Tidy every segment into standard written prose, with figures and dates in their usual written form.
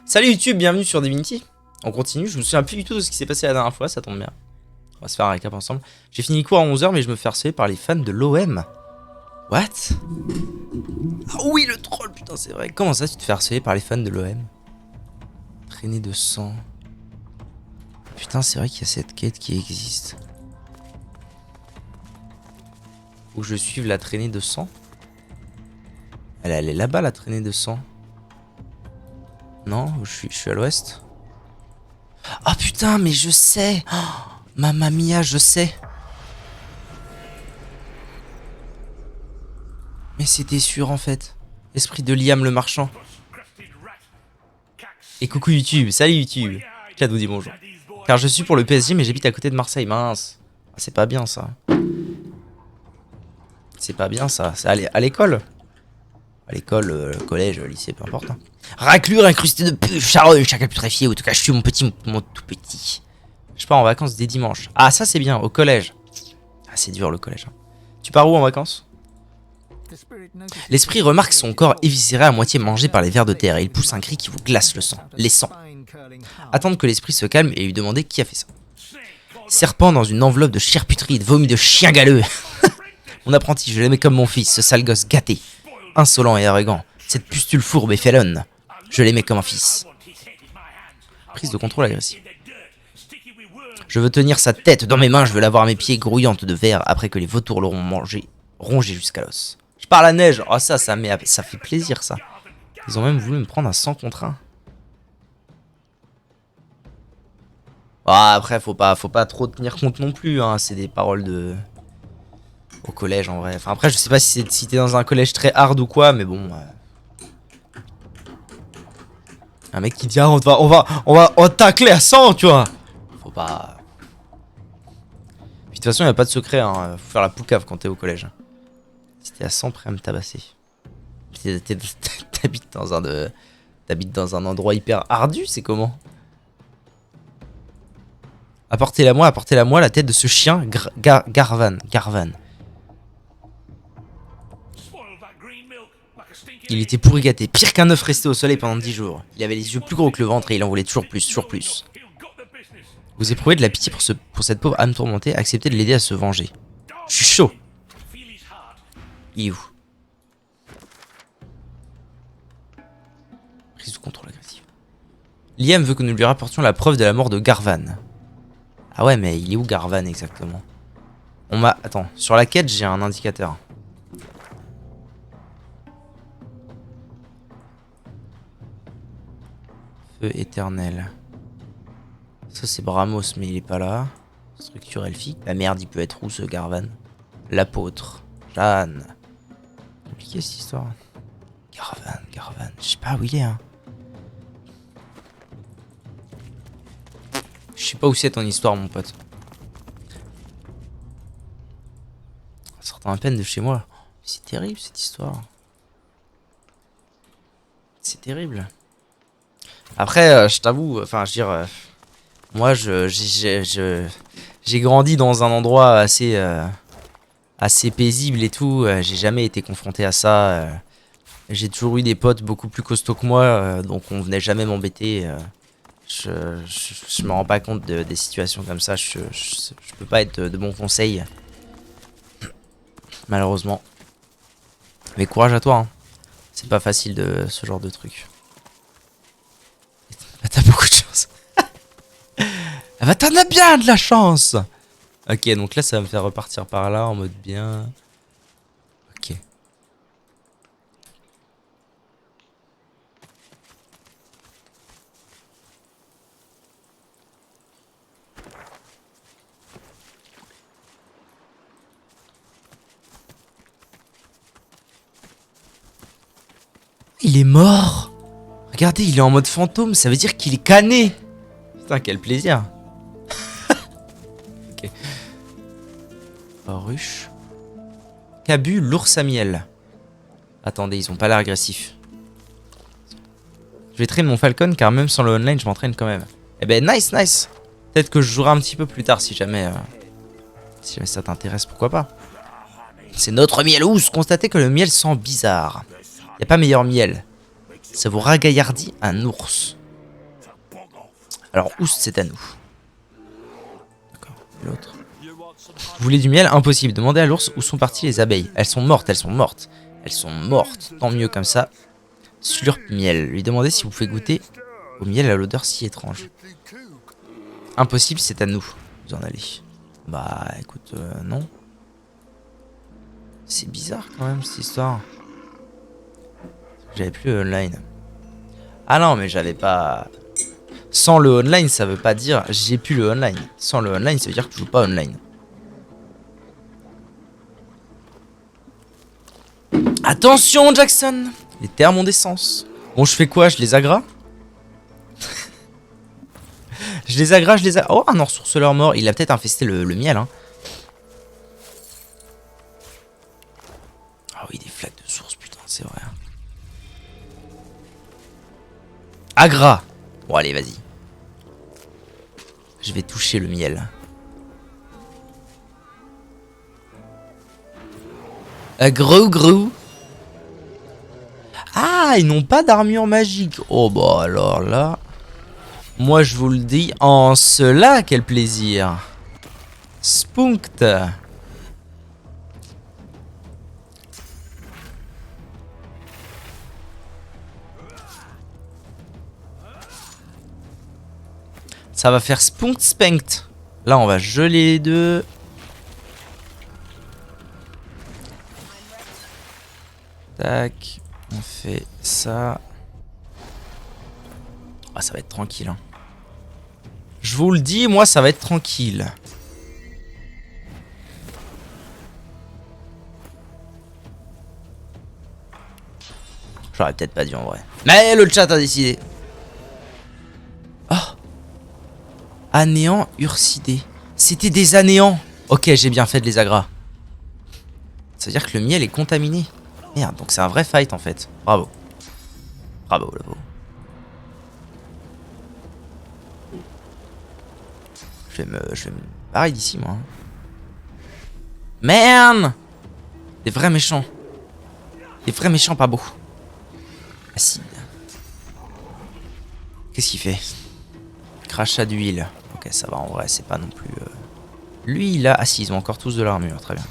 Salut YouTube, bienvenue sur Divinity. On continue, je me souviens plus du tout de ce qui s'est passé la dernière fois, ça tombe bien. On va se faire un récap ensemble. J'ai fini le cours à 11 h mais je me fais harceler par les fans de l'OM. What? Ah oui, le troll, putain, c'est vrai. Comment ça, tu te fais harceler par les fans de l'OM? Traînée de sang. Putain, c'est vrai qu'il y a cette quête qui existe. Où je suive la traînée de sang. Elle est là-bas, la traînée de sang. Non, je suis à l'ouest. Ah putain, mais je sais. Oh, Mamma mia, je sais. Mais c'était sûr en fait. Esprit de Liam le marchand. Et coucou YouTube, salut YouTube. Claude vous dit bonjour. Car je suis pour le PSG mais j'habite à côté de Marseille, mince. Ah, c'est pas bien ça. C'est pas bien ça, c'est à l'école. À l'école, collège, lycée, peu importe. Hein. Raclure incrustée de puce, charole, chacal putréfié, où te caches-tu mon petit, mon tout petit. Je pars en vacances dès dimanche. Ah ça c'est bien, au collège. Ah c'est dur le collège. Hein. Tu pars où en vacances? L'esprit remarque son corps éviscéré à moitié mangé par les vers de terre et il pousse un cri qui vous glace le sang. Les sangs. Attendre que l'esprit se calme et lui demander qui a fait ça. Serpent dans une enveloppe de chair putride, vomi de chien galeux. Mon apprenti, je l'aimais comme mon fils, ce sale gosse gâté. Insolent et arrogant, cette pustule fourbe et félonne. Je l'aimais comme un fils. Prise de contrôle agressive. Je veux tenir sa tête dans mes mains, je veux l'avoir à mes pieds grouillante de verre après que les vautours l'auront rongé jusqu'à l'os. Je pars à la neige, oh ça fait plaisir ça. Ils ont même voulu me prendre un 100 contre 1. Ah, après faut pas trop tenir compte non plus, hein. C'est des paroles de... Au collège en vrai. Enfin après je sais pas si t'es dans un collège très hard ou quoi, mais bon... Un mec qui dit ah, on va tacler à 100, tu vois. Faut pas... Puis de toute façon, il n'y a pas de secret, hein. Faut faire la poucave quand t'es au collège. Si t'es à 100 prêt à me tabasser. T'habites dans un endroit hyper ardu, c'est comment? Apportez-la-moi la tête de ce chien Garvan. Il était pourri gâté, pire qu'un œuf resté au soleil pendant 10 jours. Il avait les yeux plus gros que le ventre et il en voulait toujours plus, toujours plus. Vous éprouvez de la pitié pour cette pauvre âme tourmentée, acceptez de l'aider à se venger. Je suis chaud. Il est où? Prise de contrôle agressive. Liam veut que nous lui rapportions la preuve de la mort de Garvan. Ah ouais, mais il est où Garvan exactement? Attends, sur la quête j'ai un indicateur. Feu éternel. Ça c'est Bramos mais il est pas là. Structure elfique. La merde il peut être où ce Garvan? L'apôtre. Jeanne. Compliqué cette histoire. Garvan. Je sais pas où il est hein. Je sais pas où c'est ton histoire mon pote. Sortant à peine de chez moi. C'est terrible cette histoire. C'est terrible. Après, je t'avoue, enfin, je veux dire, moi, j'ai grandi dans un endroit assez paisible et tout. J'ai jamais été confronté à ça. J'ai toujours eu des potes beaucoup plus costauds que moi, donc on venait jamais m'embêter. Je me rends pas compte des situations comme ça. Je peux pas être de bons conseils, malheureusement. Mais courage à toi. Hein. C'est pas facile de ce genre de truc. T'as beaucoup de chance. Ah bah t'en as bien de la chance. Ok, donc là ça va me faire repartir par là en mode bien. Ok. Il est mort. Regardez, il est en mode fantôme, ça veut dire qu'il est cané. Putain, quel plaisir. Ok. Oh, ruche. Cabu, l'ours à miel. Attendez, ils ont pas l'air agressifs. Je vais traîner mon falcon car même sans le online, je m'entraîne quand même. Eh ben, nice. Peut-être que je jouerai un petit peu plus tard si jamais ça t'intéresse, pourquoi pas. C'est notre miel ousse. Constatez que le miel sent bizarre. Y a pas meilleur miel. Ça vous ragaillardit un ours. Alors, Oust, c'est à nous. D'accord, l'autre. Vous voulez du miel? Impossible. Demandez à l'ours où sont parties les abeilles. Elles sont mortes, elles sont mortes. Elles sont mortes. Tant mieux comme ça. Slurp miel. Lui demandez si vous pouvez goûter au miel à l'odeur si étrange. Impossible, c'est à nous. Vous en allez. Bah, écoute, non. C'est bizarre quand même cette histoire. J'avais plus le online. Ah non, mais j'avais pas... Sans le online, ça veut pas dire j'ai plus le online. Sans le online, ça veut dire que je joue pas online. Attention, Jackson! Les termes ont des sens. Bon, je fais quoi? Je les agra? Je les agra, je les agra. Oh, un ensorceleur mort. Il a peut-être infesté le miel, hein. Ah oui, des flaques de source, putain, c'est vrai. Agra! Bon, allez, vas-y. Je vais toucher le miel. Gros. Ah, ils n'ont pas d'armure magique. Oh, bah alors là... Moi, je vous le dis, en cela, quel plaisir. Spunkt. Ça va faire Spunkt Spankt. Là, on va geler les deux. Tac. On fait ça. Ah, ça va être tranquille. Hein. Je vous le dis, moi, ça va être tranquille. J'aurais peut-être pas dit en vrai. Mais le chat a décidé. Oh. Anéant ursidé. C'était des anéants. Ok, j'ai bien fait de les agras. Ça veut dire que le miel est contaminé. Merde, donc c'est un vrai fight en fait. Bravo. Bravo. Je vais me barrer d'ici moi. Merde. Des vrais méchants. Des vrais méchants pas beaux. Acide. Qu'est-ce qu'il fait? Crachat d'huile. Ok, ça va en vrai, c'est pas non plus... Lui, il a... Ah si, ils ont encore tous de l'armure, très bien.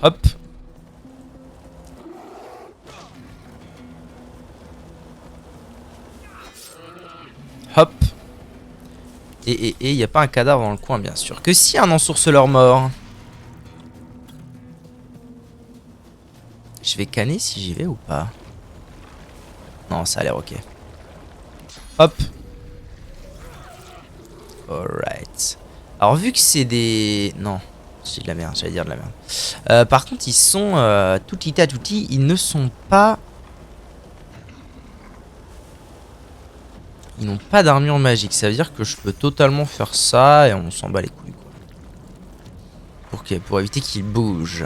Hop. Hop. Et il n'y a pas un cadavre dans le coin, bien sûr. Que si, un ensorceleur mort. Je vais canner si j'y vais ou pas. Non, ça a l'air ok. Hop. Alright. Alors, vu que c'est des... Non. C'est de la merde, j'allais dire de la merde. Par contre, ils sont touti tatouti. Ils ne sont pas... Ils n'ont pas d'armure magique. Ça veut dire que je peux totalement faire ça et on s'en bat les couilles. Pour éviter qu'il bouge.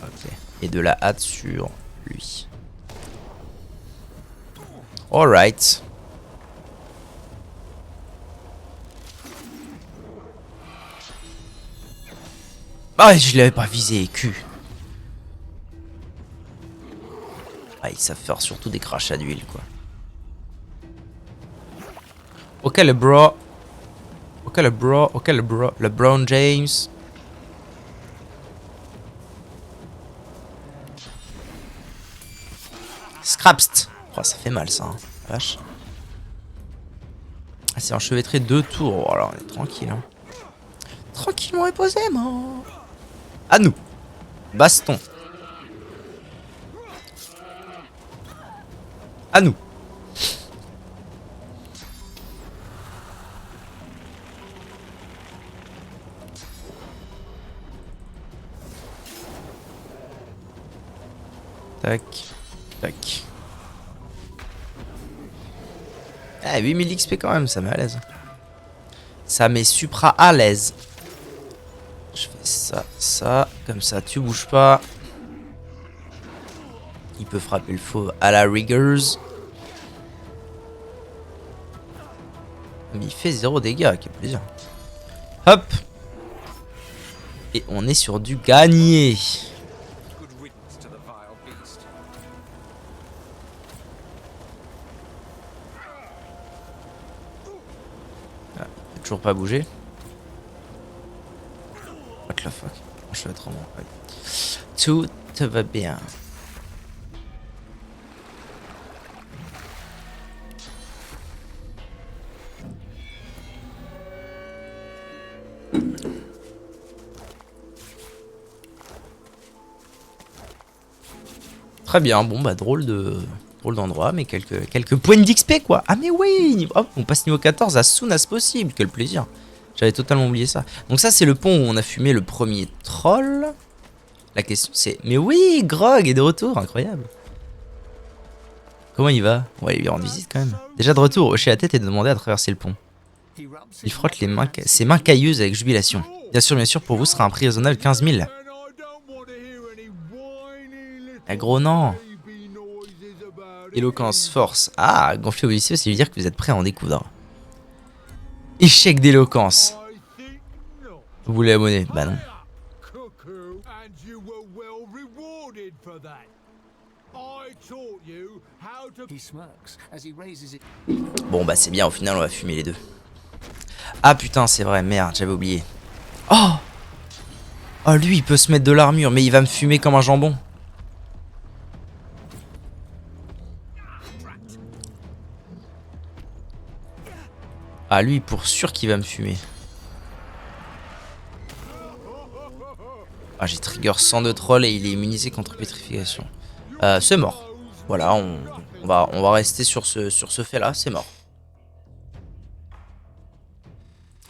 Ok. Et de la hâte sur lui. Alright. Ah, je l'avais pas visé, cul. Ah, ils savent faire surtout des crachats d'huile, quoi. Ok, le bro. Le Brown James. Scrapst. Oh, ça fait mal, ça. Hein. Vache. Ah, c'est enchevêtré 2 tours. Oh, alors, on est tranquille. Hein. Tranquillement reposément. À nous. Baston. À nous. Tac. Tac. Ah, 8000 XP quand même, ça met à l'aise. Ça met supra à l'aise. Je fais ça, ça, comme ça, tu bouges pas. Il peut frapper le faux à la Riggers. Mais il fait 0 dégâts, quel plaisir. Hop. Et on est sur du gagné. Ah, il peut toujours pas bouger. What the fuck. Je vais être ouais. Tout va bien. Très bien, bon bah drôle d'endroit, mais quelques points d'XP quoi. Ah mais oui, hop, on passe niveau 14 as soon as possible, quel plaisir. J'avais totalement oublié ça. Donc ça c'est le pont où on a fumé le premier troll. La question c'est, mais oui, Grog est de retour, incroyable. Comment il va? On va lui rendre visite quand même. Déjà de retour, hocher la tête et demander à traverser le pont. Il frotte ses mains cailleuses avec jubilation. Bien sûr, pour vous ce sera un prix raisonnable 15 000. Ah gros non. Éloquence, force. Ah, gonfler vicieux, c'est lui dire que vous êtes prêt à en découdre. Échec d'éloquence. Vous voulez la monnaie? Bah non. Bon bah c'est bien, au final on va fumer les deux. Ah putain c'est vrai, merde, j'avais oublié. Oh. Oh lui il peut se mettre de l'armure, mais il va me fumer comme un jambon. Ah lui pour sûr qu'il va me fumer. Ah j'ai trigger 102 trolls et il est immunisé contre pétrification. C'est mort. Voilà, on va rester sur ce fait là, c'est mort.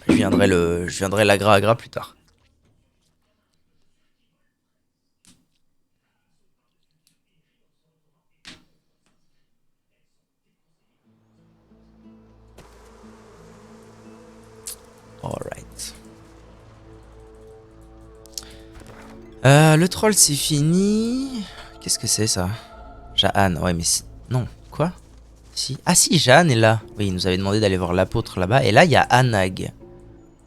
Je viendrai l'agra agra plus tard. Alright. Le troll c'est fini. Qu'est-ce que c'est ça? Jaan, ouais mais non, quoi? Si. Ah si, Jaan est là. Oui, il nous avait demandé d'aller voir l'apôtre là-bas. Et là, il y a Anag.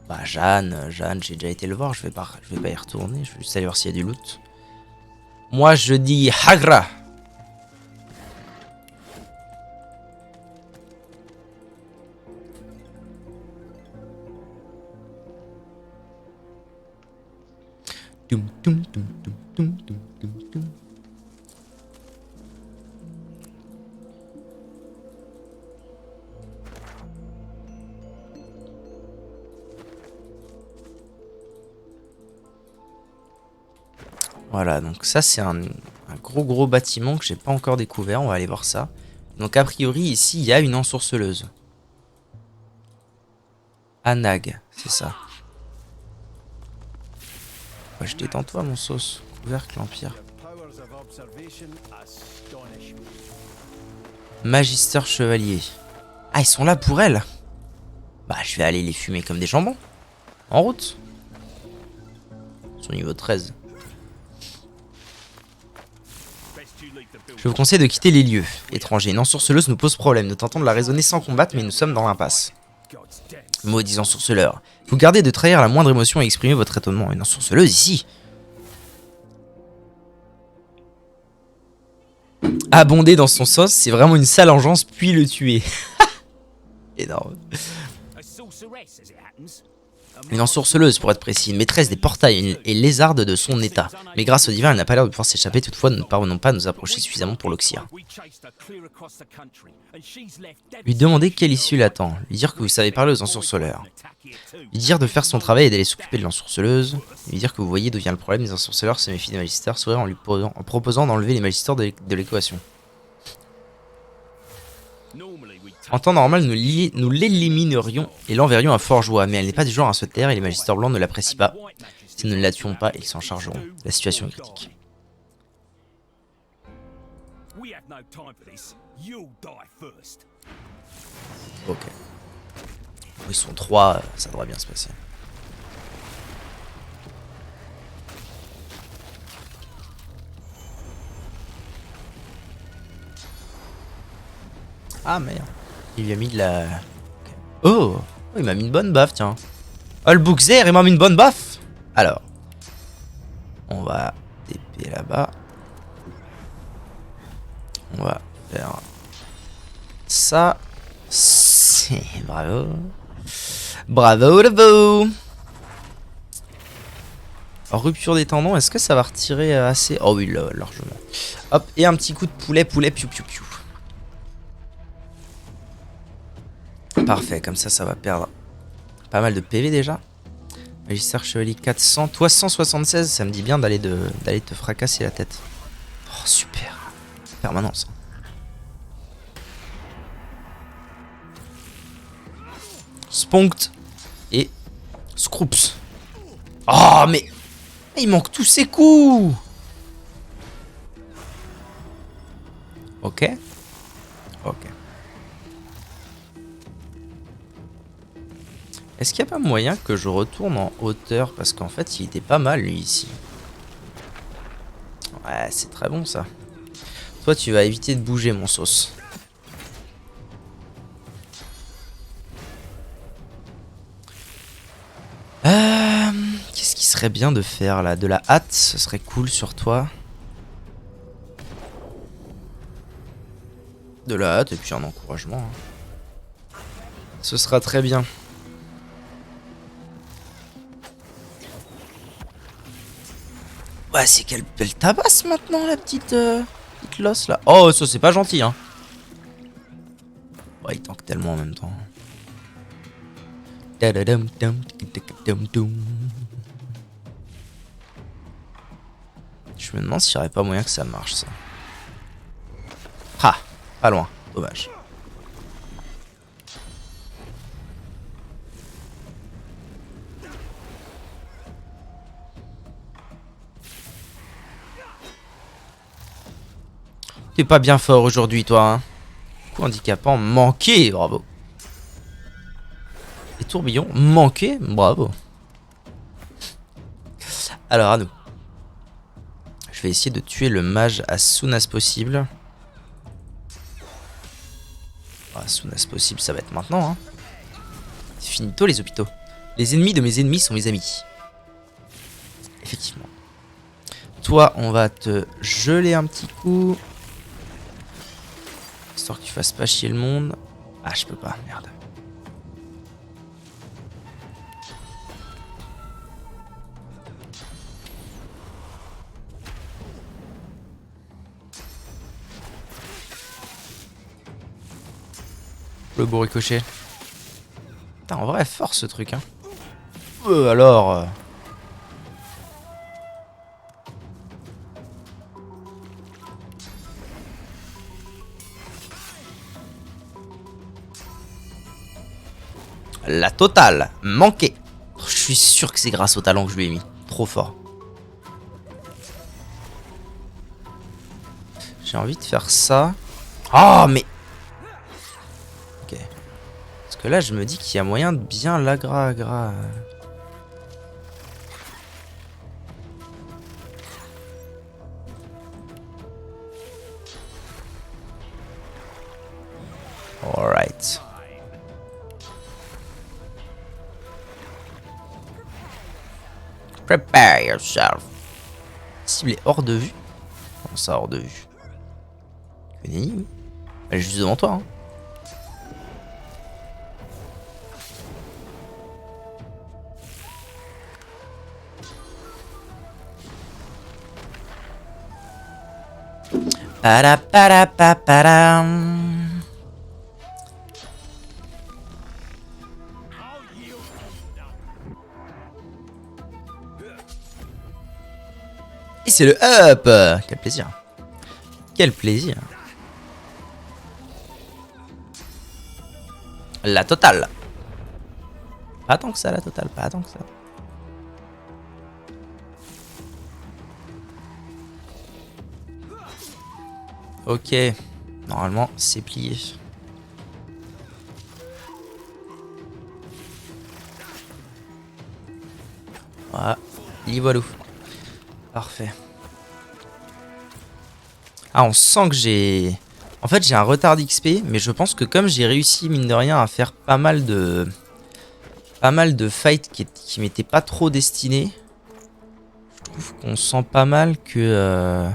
Bah Jaan, j'ai déjà été le voir, je vais pas y retourner, je vais juste aller voir s'il y a du loot. Moi je dis Hagra. Voilà, donc ça c'est un gros bâtiment que j'ai pas encore découvert, on va aller voir ça. Donc a priori ici il y a une ensourceleuse. Anag, c'est ça. Ouais, je détends-toi mon sauce, couvercle l'Empire. Magister chevalier. Ah ils sont là pour elle. Bah je vais aller les fumer comme des jambons. En route. Ils sont niveau 13. Je vous conseille de quitter les lieux. Étranger, une ensorceleuse nous pose problème. Nous tentons de la raisonner sans combattre, mais nous sommes dans l'impasse. Maudits ensorceleurs. Vous gardez de trahir la moindre émotion et exprimer votre étonnement. Une ensorceleuse ici. Abonder dans son sauce, c'est vraiment une sale engeance, puis le tuer. Énorme. Une ensorceleuse pour être précis, une maîtresse des portails et lézarde de son état. Mais grâce au divin, elle n'a pas l'air de pouvoir s'échapper, toutefois nous ne parvenons pas à nous approcher suffisamment pour l'oxyre. Lui demander quelle issue l'attend, lui dire que vous savez parler aux ensorceleurs. Lui dire de faire son travail et d'aller s'occuper de l'ensorceleuse. Lui dire que vous voyez d'où vient le problème des ensorceleurs, se méfie des magistères, sourire en proposant d'enlever les magistères de l'équation. En temps normal, nous l'éliminerions et l'enverrions à Forgeois, mais elle n'est pas du genre à se taire et les magistères blancs ne l'apprécient pas. Si nous ne la tuons pas, ils s'en chargeront. La situation est critique. Ok. Ils sont 3, ça devrait bien se passer. Ah merde. Il lui a mis de la... Oh, il m'a mis une bonne baffe, tiens. Oh, le Bookzer, il m'a mis une bonne baffe. Alors, on va TP là-bas. On va faire ça. Bravo. Bravo, bravo. Rupture des tendons, est-ce que ça va retirer assez? Oh oui, largement. Hop, et un petit coup de poulet, piou piou piou. Parfait, comme ça va perdre pas mal de PV déjà. Magistère Chevalier 400, toi 176, ça me dit bien d'aller te fracasser la tête. Oh super, permanence. Spunkt et Scroops. Oh mais il manque tous ses coups. Ok. Ok. Est-ce qu'il n'y a pas moyen que je retourne en hauteur? Parce qu'en fait, il était pas mal, lui, ici. Ouais, c'est très bon, ça. Toi, tu vas éviter de bouger, mon sauce. Qu'est-ce qui serait bien de faire, là? De la hâte, ce serait cool sur toi. De la hâte, et puis un encouragement. Hein. Ce sera très bien. Ouais, c'est qu'elle tabasse maintenant, la petite losse là. Oh, ça c'est pas gentil, hein. Ouais, il tank tellement en même temps. Je me demande s'il n'y aurait pas moyen que ça marche, ça. Ah, pas loin, dommage. T'es pas bien fort aujourd'hui, toi, hein. Coup handicapant, manqué, bravo. Et tourbillon, manqué, bravo. Alors, à nous. Je vais essayer de tuer le mage as soon as possible. As soon as possible, ça va être maintenant, hein. Finito, les hôpitaux. Les ennemis de mes ennemis sont mes amis. Effectivement. Toi, on va te geler un petit coup. Histoire que tu fasses pas chier le monde. Ah, je peux pas, merde. Le beau ricochet. Putain, en vrai, fort ce truc, hein. Alors... La totale, manqué. Je suis sûr que c'est grâce au talent que je lui ai mis. Trop fort. J'ai envie de faire ça. Oh, mais... Ok. Parce que là, je me dis qu'il y a moyen de bien l'agra. Alright. Prepare yourself. Cible est hors de vue. Comment ça, hors de vue? Oui. Elle est juste devant toi. Hein. Paraparam. Et c'est le up. Quel plaisir. Quel plaisir. La totale. Pas tant que ça, la totale. Pas tant que ça. Ok. Normalement, c'est plié. Voilà. Livoilou. Parfait. Ah, on sent que j'ai En fait, j'ai un retard d'XP, mais je pense que comme j'ai réussi, mine de rien, à faire pas mal de fights qui m'étaient pas trop destinés, je trouve qu'on sent pas mal que...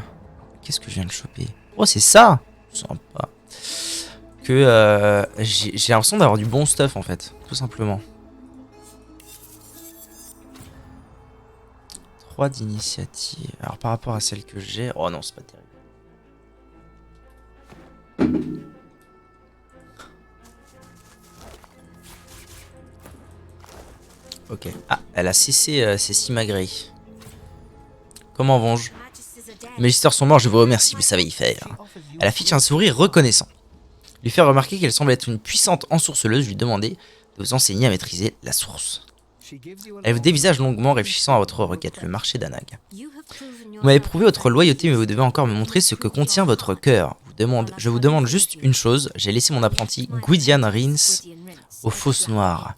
Qu'est-ce que je viens de choper? Oh, c'est ça! Sympa. Que j'ai l'impression d'avoir du bon stuff, en fait, tout simplement. 3 d'initiative. Alors, par rapport à celle que j'ai... Oh non, c'est pas terrible. Ok. Ah, elle a cessé ses simagrées. Comment venge? Les magisters sont morts, je vous remercie, vous savez y faire. Elle affiche un sourire reconnaissant. Lui faire remarquer qu'elle semble être une puissante ensourceleuse, lui demander de vous enseigner à maîtriser la source. Elle vous dévisage longuement, réfléchissant à votre requête, le marché d'Anag. Vous m'avez prouvé votre loyauté, mais vous devez encore me montrer ce que contient votre cœur. Je vous demande juste une chose, j'ai laissé mon apprenti Gwydion Rhys aux Fosses Noires.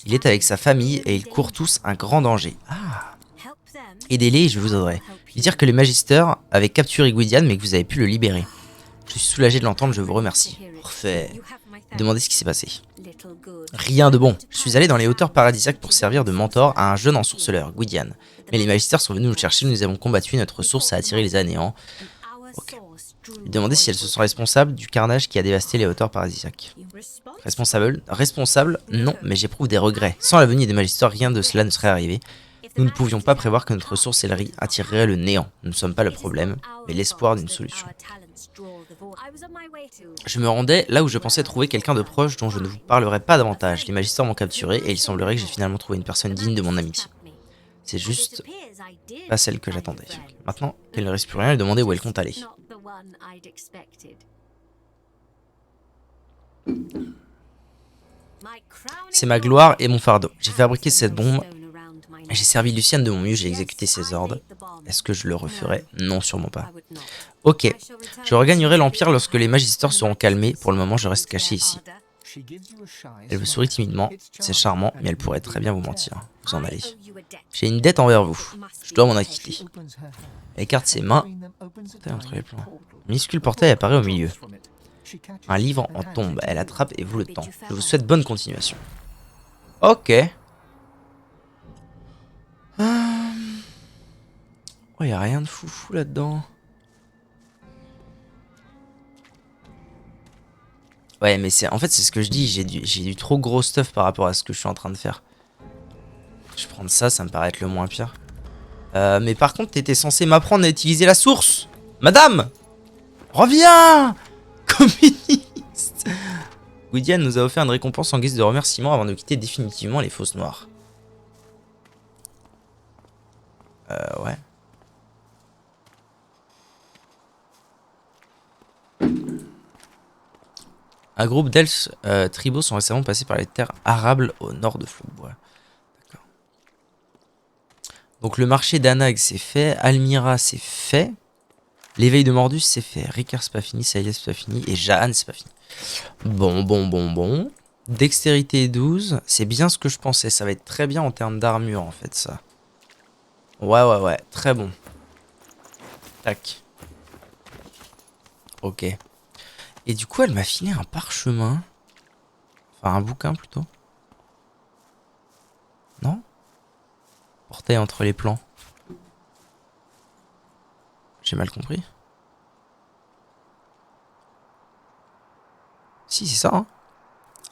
Il est avec sa famille et ils courent tous un grand danger. Ah! Aidez-les et je vous aiderai. Lui dire que les magisters avaient capturé Gwydion mais que vous avez pu le libérer. Je suis soulagé de l'entendre, je vous remercie. Parfait. Demandez ce qui s'est passé. Rien de bon. Je suis allé dans les hauteurs paradisiaques pour servir de mentor à un jeune ensorceleur, Gwydion. Mais les magisters sont venus nous chercher, nous avons combattu, notre source a attiré les anéants. Ok. Lui demander si elles se sont responsables du carnage qui a dévasté les hauteurs paradisiaques. Responsable, non, mais j'éprouve des regrets. Sans la venue des magisters, rien de cela ne serait arrivé. Nous ne pouvions pas prévoir que notre sorcellerie attirerait le néant. Nous ne sommes pas le problème, mais l'espoir d'une solution. Je me rendais là où je pensais trouver quelqu'un de proche dont je ne vous parlerai pas davantage. Les magisters m'ont capturé et il semblerait que j'ai finalement trouvé une personne digne de mon amitié. C'est juste pas celle que j'attendais. Maintenant qu'elle ne reste plus rien, elle demandait où elle compte aller. C'est ma gloire et mon fardeau. J'ai fabriqué cette bombe. J'ai servi Lucienne de mon mieux, j'ai exécuté ses ordres. Est-ce que je le referai? Non, sûrement pas. Ok, je regagnerai l'Empire lorsque les magisters seront calmés. Pour le moment, je reste caché ici. Elle vous sourit timidement. C'est charmant, mais elle pourrait très bien vous mentir. Vous en allez. J'ai une dette envers vous. Je dois m'en acquitter. Elle écarte ses mains. Entre les plans. Un minuscule portail apparaît au milieu. Un livre en tombe. Elle attrape et vous le tend. Je vous souhaite bonne continuation. Ok. Oh, y a rien de foufou là-dedans. Ouais, mais en fait, c'est ce que je dis. J'ai du trop gros stuff par rapport à ce que je suis en train de faire. Je vais prendre ça, ça me paraît être le moins pire. Mais par contre, t'étais censé m'apprendre à utiliser la source. Madame! Reviens! Communiste! Gwydion nous a offert une récompense en guise de remerciement avant de quitter définitivement les Fosses Noires. Ouais. Un groupe d'elfes tribaux sont récemment passés par les terres arables au nord de Flogbois. D'accord. Donc le marché d'Anag c'est fait, Almira c'est fait, l'éveil de Mordus c'est fait, Ricard c'est pas fini, Saïla c'est pas fini, et Jahan c'est pas fini. Bon. Dextérité 12, c'est bien ce que je pensais, ça va être très bien en termes d'armure en fait ça. Ouais, très bon. Tac. Ok. Et du coup, elle m'a filé un parchemin. Enfin, un bouquin plutôt. Non? Portail entre les plans. J'ai mal compris. Si, c'est ça, hein.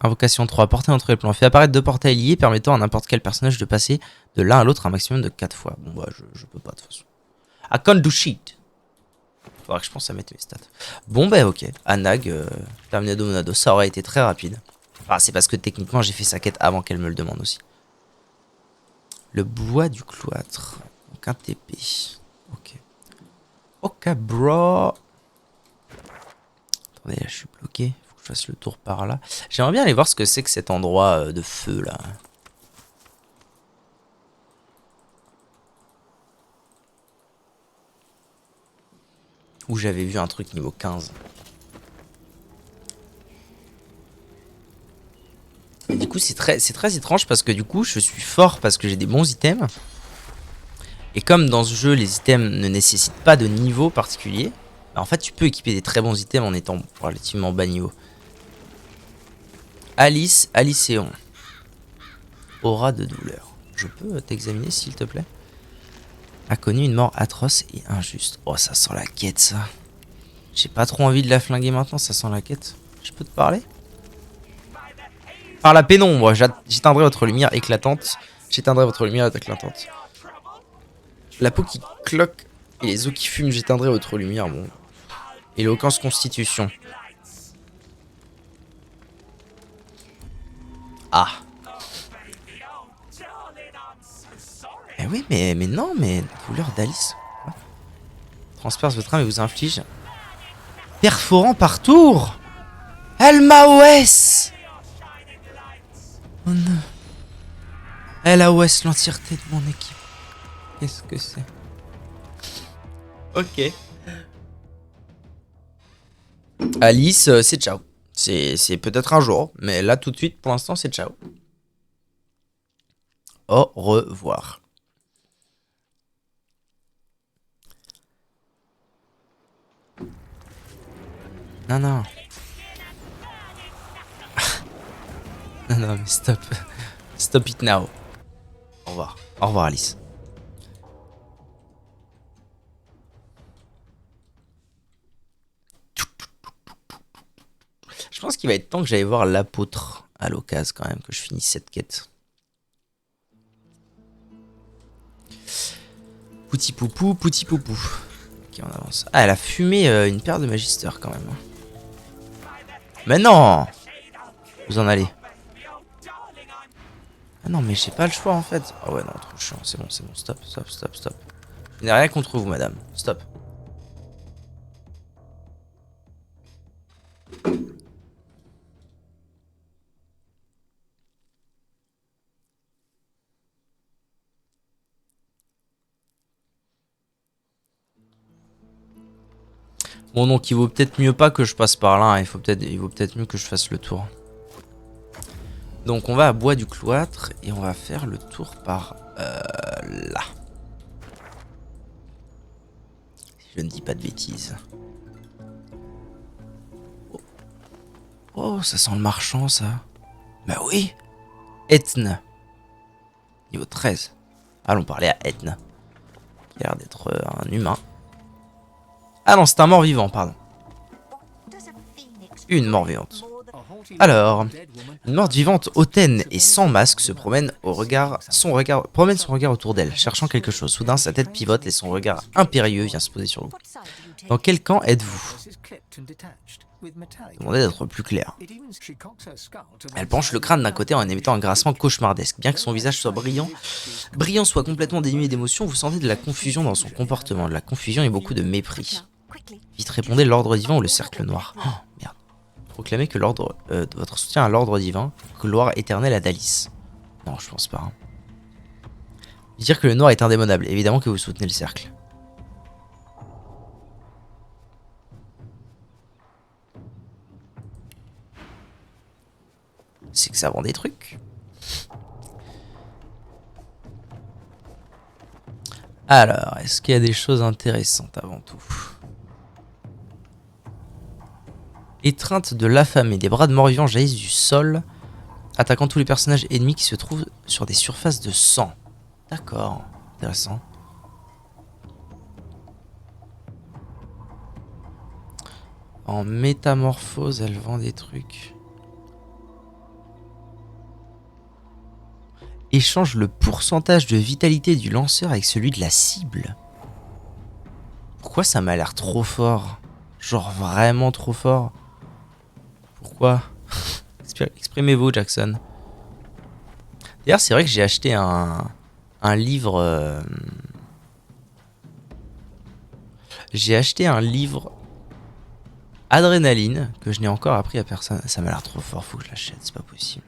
Invocation 3. Portail entre les plans. Fait apparaître 2 portails liés permettant à n'importe quel personnage de passer de l'un à l'autre un maximum de 4 fois. Bon, bah, je peux pas de toute façon. I can't do shit. Faudra que je pense à mettre mes stats. Bon bah ok, Anag, Terminado Monado, ça aurait été très rapide. Enfin, c'est parce que techniquement j'ai fait sa quête avant qu'elle me le demande aussi. Le bois du cloître. Donc un TP. Ok. Ok bro. Attendez, là je suis bloqué. Faut que je fasse le tour par là. J'aimerais bien aller voir ce que c'est que cet endroit de feu là. Où j'avais vu un truc niveau 15. Et du coup c'est très étrange parce que du coup je suis fort parce que j'ai des bons items. Et comme dans ce jeu les items ne nécessitent pas de niveau particulier, Bah, en fait, tu peux équiper des très bons items en étant relativement bas niveau. Alice, Alicéon. Aura de douleur. Je peux t'examiner s'il te plaît? A connu une mort atroce et injuste. Oh, ça sent la quête, ça. J'ai pas trop envie de la flinguer maintenant, ça sent la quête. Je peux te parler? Par la pénombre, j'éteindrai votre lumière éclatante. J'éteindrai votre lumière éclatante. La peau qui cloque et les os qui fument, j'éteindrai votre lumière. Bon. Éloquence constitution. Ah. Eh oui, mais non, mais douleur d'Alice. Transperce votre âme et vous inflige. Perforant par tour. LMAOS. Oh non. LAOS, l'entièreté de mon équipe. Qu'est-ce que c'est? Ok. Alice, c'est ciao. C'est peut-être un jour, mais là tout de suite, pour l'instant, c'est ciao. Au revoir. Non, non. Non, non, mais stop. Stop it now. Au revoir. Au revoir, Alice. Je pense qu'il va être temps que j'aille voir l'apôtre à l'occasion quand même, que je finisse cette quête. Pouti poupou, pouti poupou. Ok, on avance. Ah, elle a fumé une paire de magister quand même. Mais non! Vous en allez. Ah non, mais j'ai pas le choix en fait. Ah ouais, non, trop chiant. C'est bon, stop, stop, stop, stop. Je n'ai rien contre vous, madame. Stop. Bon, donc il vaut peut-être mieux pas que je passe par là. Hein. Il vaut peut-être mieux que je fasse le tour. Donc on va à Bois du Cloître et on va faire le tour par là. Si je ne dis pas de bêtises. Oh, oh, ça sent le marchand, ça. Bah oui. Ethne. Niveau 13. Allons parler à Ethne. Qui a l'air d'être un humain. Ah non, c'est un mort-vivant, pardon. Une mort-vivante. Alors, une morte-vivante hautaine et sans masque se promène son regard autour d'elle, cherchant quelque chose. Soudain, sa tête pivote et son regard impérieux vient se poser sur vous. Dans quel camp êtes-vous? Demandez d'être plus clair. Elle penche le crâne d'un côté en émettant un grincement cauchemardesque. Bien que son visage soit brillant soit complètement dénué d'émotion, vous sentez de la confusion dans son comportement. De la confusion et beaucoup de mépris. Vite répondez l'ordre divin ou le cercle noir. Oh, merde. Proclamez que l'ordre de votre soutien à l'ordre divin, gloire éternelle à Dalice. Non, je pense pas. Hein. Dire que le noir est indémodable. Évidemment que vous soutenez le cercle. C'est que ça vend des trucs. Alors, est-ce qu'il y a des choses intéressantes avant tout? Étreinte de l'affamé. Des bras de mort-vivant jaillissent du sol, attaquant tous les personnages ennemis qui se trouvent sur des surfaces de sang. D'accord, intéressant. En métamorphose, elle vend des trucs. Échange le pourcentage de vitalité du lanceur avec celui de la cible. Pourquoi ça m'a l'air trop fort? Genre vraiment trop fort. Pourquoi? Exprimez-vous, Jackson. D'ailleurs, c'est vrai que j'ai acheté un livre... J'ai acheté un livre Adrénaline que je n'ai encore appris à personne. Ça m'a l'air trop fort, faut que je l'achète, c'est pas possible.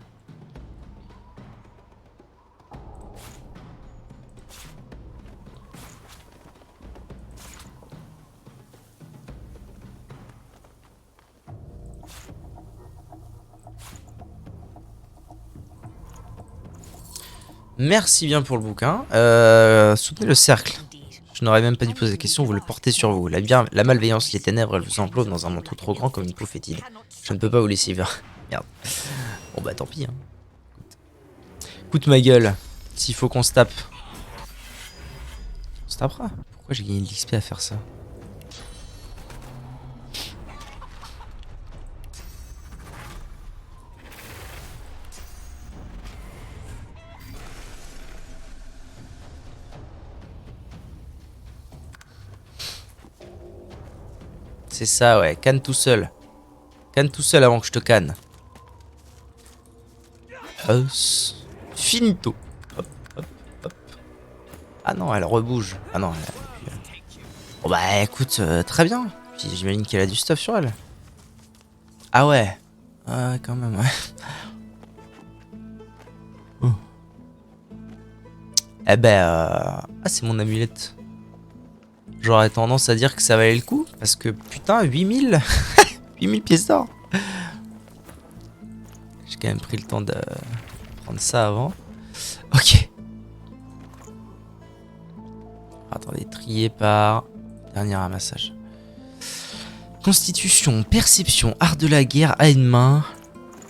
Merci bien pour le bouquin. Soutenez le cercle. Je n'aurais même pas dû poser la question, vous le portez sur vous. La malveillance, les ténèbres, elles vous enclosent dans un manteau trop grand comme une peau fétide. Je ne peux pas vous laisser vivre. Merde. Bon bah tant pis. Hein. Écoute ma gueule, s'il faut qu'on se tape. On se tapera. Pourquoi j'ai gagné de l'XP à faire ça? C'est ça, ouais. Canne tout seul. Canne tout seul avant que je te canne. Finito. Hop, hop, hop. Ah non, elle rebouge. Ah non, bon bah écoute, très bien. Puis j'imagine qu'elle a du stuff sur elle. Ah ouais. Ah ouais, quand même, ouais. Oh. Eh ben, ah c'est mon amulette. J'aurais tendance à dire que ça valait le coup. Parce que putain, 8000 8000 pièces d'or. J'ai quand même pris le temps de prendre ça avant. Ok. Attendez, trier par dernier ramassage. Constitution, perception, art de la guerre à une main.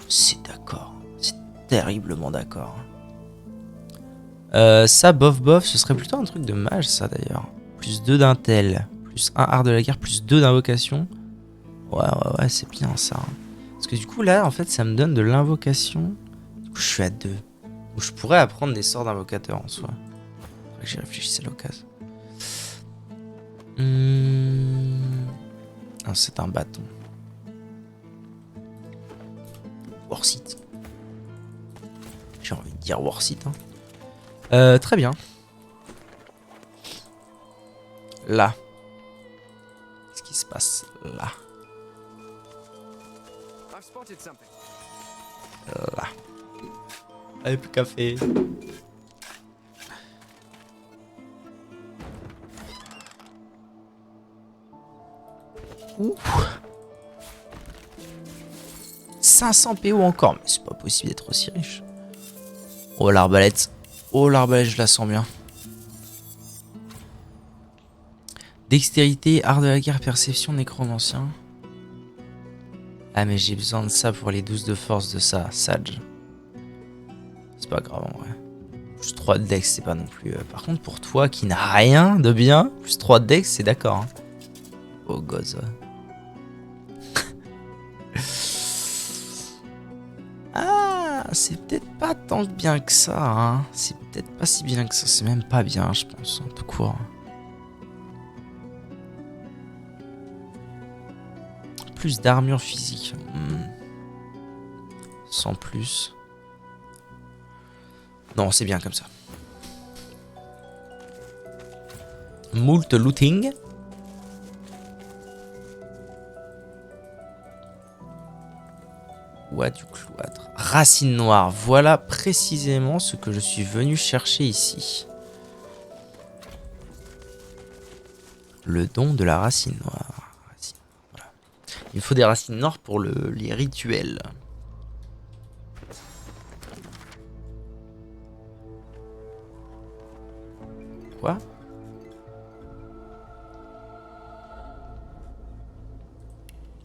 C'est d'accord. C'est terriblement d'accord. Ça, bof bof, ce serait plutôt un truc de mage, ça d'ailleurs. Plus 2 d'intel, plus 1 art de la guerre, plus 2 d'invocation. Ouais, c'est bien ça. Parce que du coup, là, en fait, ça me donne de l'invocation. Du coup, je suis à 2. Donc, je pourrais apprendre des sorts d'invocateur en soi. Faudrait que j'y réfléchisse à l'occasion. Ah, c'est un bâton. Worth. J'ai envie de dire worth. Hein. Très bien. Là. Qu'est-ce qui se passe là? Là. Allez, plus café. Ouh. 500 PO encore, mais c'est pas possible d'être aussi riche. Oh l'arbalète. Oh l'arbalète, je la sens bien. Dextérité, art de la guerre, perception, nécromancien. Ah mais j'ai besoin de ça pour les 12 de force de ça, Sage. C'est pas grave en vrai. Plus 3 de dex, c'est pas non plus... Par contre pour toi qui n'a rien de bien, plus 3 de dex, c'est d'accord. Hein. Oh gosse. Ah, c'est peut-être pas tant bien que ça. Hein. C'est peut-être pas si bien que ça. C'est même pas bien, je pense, en tout court. Plus d'armure physique. Sans plus. Non, c'est bien comme ça. Moult looting. Ouah, du cloître. Racine noire. Voilà précisément ce que je suis venu chercher ici. Le don de la racine noire. Voilà. Il me faut des racines noires pour les rituels. Quoi?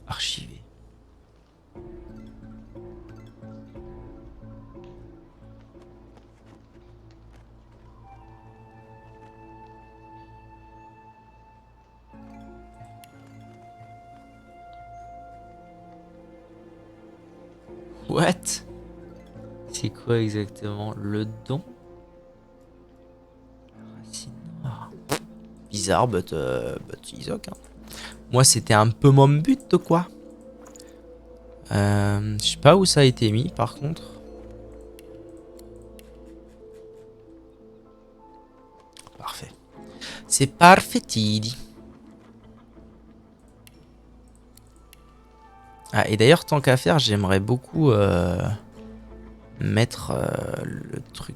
Archivé. What? C'est quoi exactement le don? Racine noire. Bizarre, but Isaac. Hein. Moi, c'était un peu mon but, quoi. Je sais pas où ça a été mis, par contre. Parfait. C'est parfait, Tidi. Ah, et d'ailleurs, tant qu'à faire, j'aimerais beaucoup mettre le truc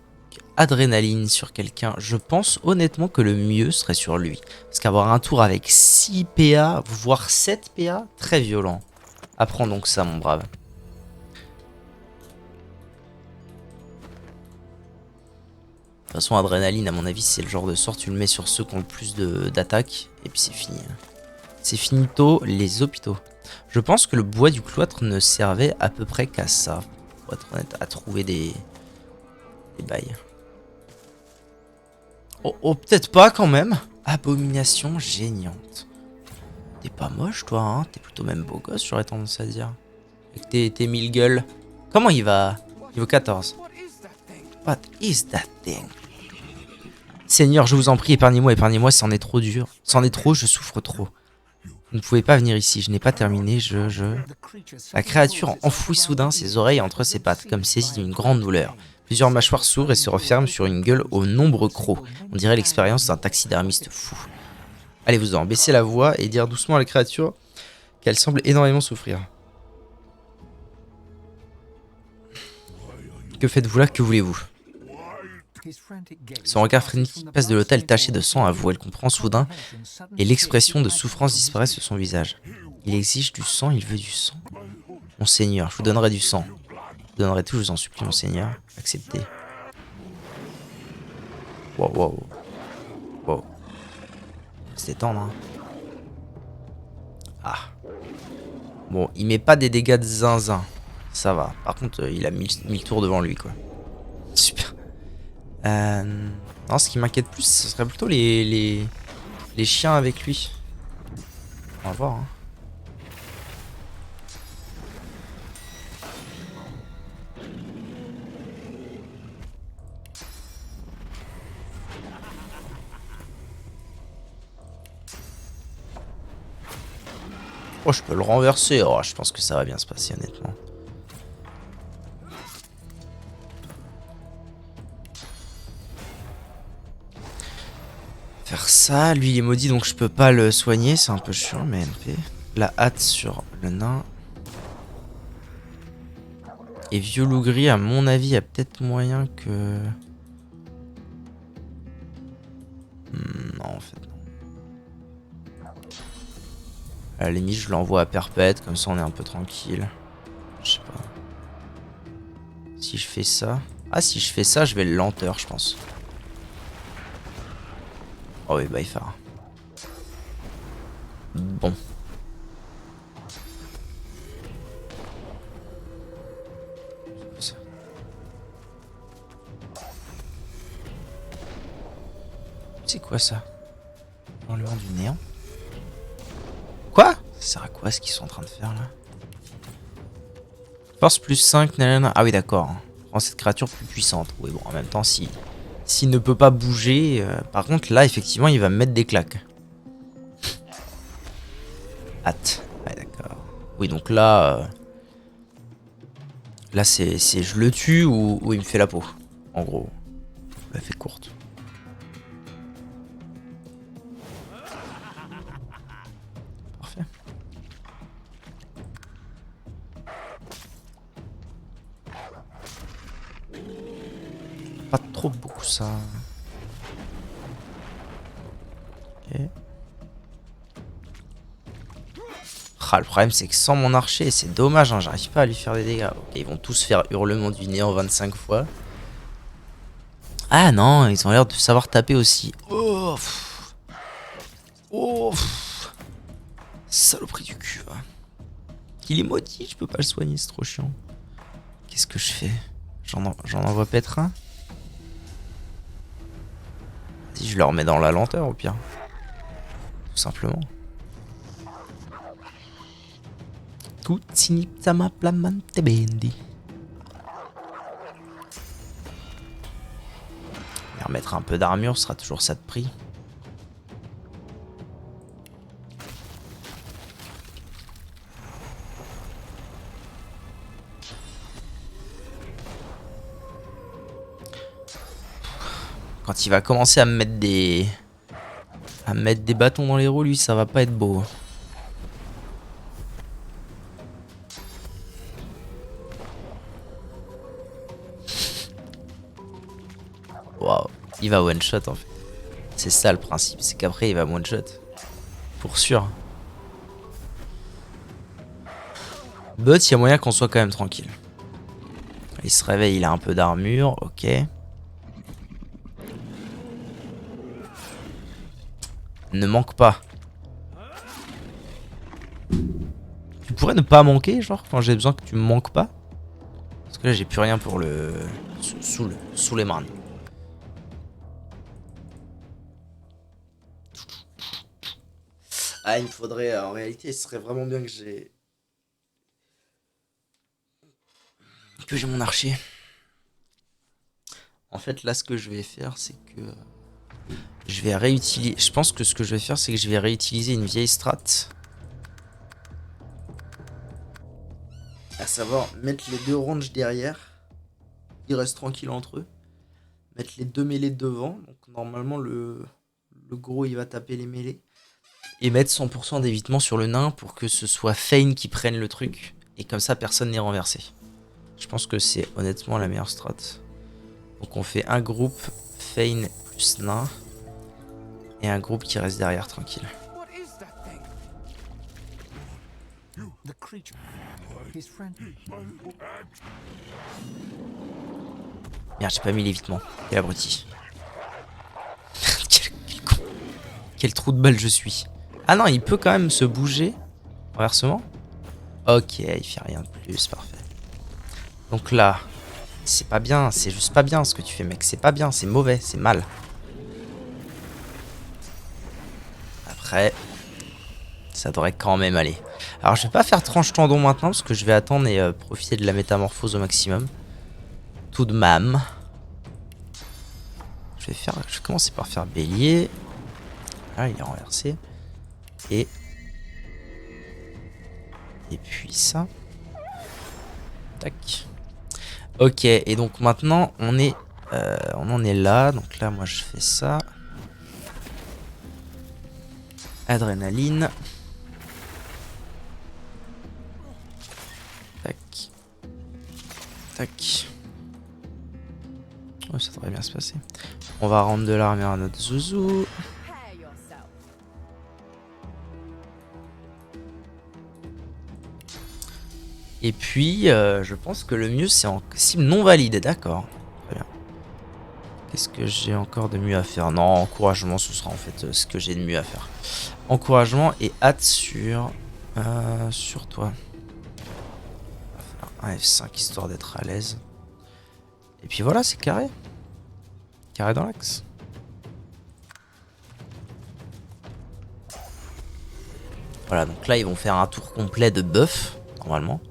adrénaline sur quelqu'un. Je pense honnêtement que le mieux serait sur lui. Parce qu'avoir un tour avec 6 PA, voire 7 PA, très violent. Apprends donc ça, mon brave. façon, adrénaline, à mon avis, c'est le genre de sort, tu le mets sur ceux qui ont le plus d'attaques, et puis c'est fini. C'est finito, les hôpitaux. Je pense que le bois du cloître ne servait à peu près qu'à ça, pour être honnête, à trouver des bails. Oh, peut-être pas quand même. Abomination géniante. T'es pas moche, toi, hein? T'es plutôt même beau gosse, j'aurais tendance à dire. Avec tes 1000 gueules. Comment il va? Niveau 14. What is that thing? Seigneur, je vous en prie, épargnez-moi, épargnez-moi, c'en est trop dur. C'en est trop, je souffre trop. Vous ne pouvez pas venir ici, je n'ai pas terminé, La créature enfouit soudain ses oreilles entre ses pattes, comme saisie d'une grande douleur. Plusieurs mâchoires s'ouvrent et se referment sur une gueule aux nombreux crocs. On dirait l'expérience d'un taxidermiste fou. Allez-vous-en, baissez la voix et dire doucement à la créature qu'elle semble énormément souffrir. Que faites-vous là? Que voulez-vous? Son regard frénétique passe de l'hôtel taché de sang à vous, elle comprend soudain, et l'expression de souffrance disparaît sur son visage. Il exige du sang, il veut du sang. Monseigneur, je vous donnerai du sang. Je vous donnerai tout, je vous en supplie, monseigneur. Acceptez. Wow. C'est détendre, hein. Ah. Bon, il met pas des dégâts de zinzin. Ça va. Par contre, il a 1000 tours devant lui, quoi. Super. Non, ce qui m'inquiète plus, ce serait plutôt les chiens avec lui. On va voir, hein. Oh, je peux le renverser. Oh, je pense que ça va bien se passer, honnêtement. Faire ça, lui il est maudit donc je peux pas le soigner, c'est un peu chiant, mais NP. La hâte sur le nain. Et vieux loup gris, à mon avis, il y a peut-être moyen que... non, en fait, non. À la limite, je l'envoie à perpète, comme ça on est un peu tranquille. Je sais pas. Si je fais ça... Ah, si je fais ça, je vais le lenteur, je pense. Oh oui, by far. Bon. C'est quoi ça? Enlevant du néant? Quoi? Ça sert à quoi ce qu'ils sont en train de faire là? Force plus 5, nanana. Ah oui d'accord. Rend cette créature plus puissante. Oui bon en même temps s'il ne peut pas bouger. Par contre là effectivement il va me mettre des claques. Hâte. Ouais d'accord. Oui donc là... là c'est je le tue ou il me fait la peau. En gros. Je la fais courte. Parfait. Pas trop beaucoup ça. Ok. Ah, le problème c'est que sans mon archer c'est dommage, hein, j'arrive pas à lui faire des dégâts. Ok, ils vont tous faire hurlement du néant 25 fois. Ah non, ils ont l'air de savoir taper aussi. Oh, oh, saloperie du cul. Va. Il est maudit, je peux pas le soigner, c'est trop chiant. Qu'est-ce que je fais? J'en envoie peut-être un. Si je le remets dans la lenteur au pire. Tout simplement. Kutsinitsama plamante bendi. Et remettre un peu d'armure sera toujours ça de prix. Quand il va commencer à me mettre des... bâtons dans les roues, lui, ça va pas être beau. Waouh, il va one shot en fait. C'est ça le principe, c'est qu'après il va one shot. Pour sûr. But, il y a moyen qu'on soit quand même tranquille. Il se réveille, il a un peu d'armure, ok. Ne manque pas. Tu pourrais ne pas manquer, genre, quand j'ai besoin que tu me manques pas? Parce que là, j'ai plus rien pour le... Sous les mains. Ah, il me faudrait... En réalité, ce serait vraiment bien que j'ai... Que j'ai mon archer. En fait, là, ce que je vais faire, c'est que... Je vais réutiliser... Je pense que ce que je vais faire, c'est que je vais réutiliser une vieille strat. À savoir, mettre les deux ranges derrière. Ils restent tranquilles entre eux. Mettre les deux mêlées devant. Donc, normalement, le gros, il va taper les mêlées. Et mettre 100% d'évitement sur le nain pour que ce soit Fane qui prenne le truc. Et comme ça, personne n'est renversé. Je pense que c'est honnêtement la meilleure strat. Donc on fait un groupe Fane plus nain. Et un groupe qui reste derrière tranquille. Merde, j'ai pas mis l'évitement. Quel abruti. quel con. Quel trou de balle je suis. Ah non, il peut quand même se bouger. Inversement. Ok, il fait rien de plus, parfait. Donc là, c'est pas bien, c'est juste pas bien ce que tu fais, mec. C'est pas bien, c'est mauvais, c'est mal. Après, ça devrait quand même aller. Alors, je vais pas faire tranche tendon maintenant parce que je vais attendre et profiter de la métamorphose au maximum. Tout de même. Je vais commencer par faire bélier. Ah, il est renversé. Et puis ça. Tac. Ok, et donc maintenant on en est là. Donc là, moi je fais ça. Adrénaline. Tac. Tac. Oh, ça devrait bien se passer. On va rendre de l'armure à notre zouzou. Et puis, je pense que le mieux, c'est en cible non valide. D'accord. Très bien. Qu'est-ce que j'ai encore de mieux à faire? Non, encouragement, ce sera en fait ce que j'ai de mieux à faire. Encouragement et hâte sur toi. On va faire un F5 histoire d'être à l'aise. Et puis voilà, c'est carré. Carré dans l'axe. Voilà, donc là, ils vont faire un tour complet de buff, normalement.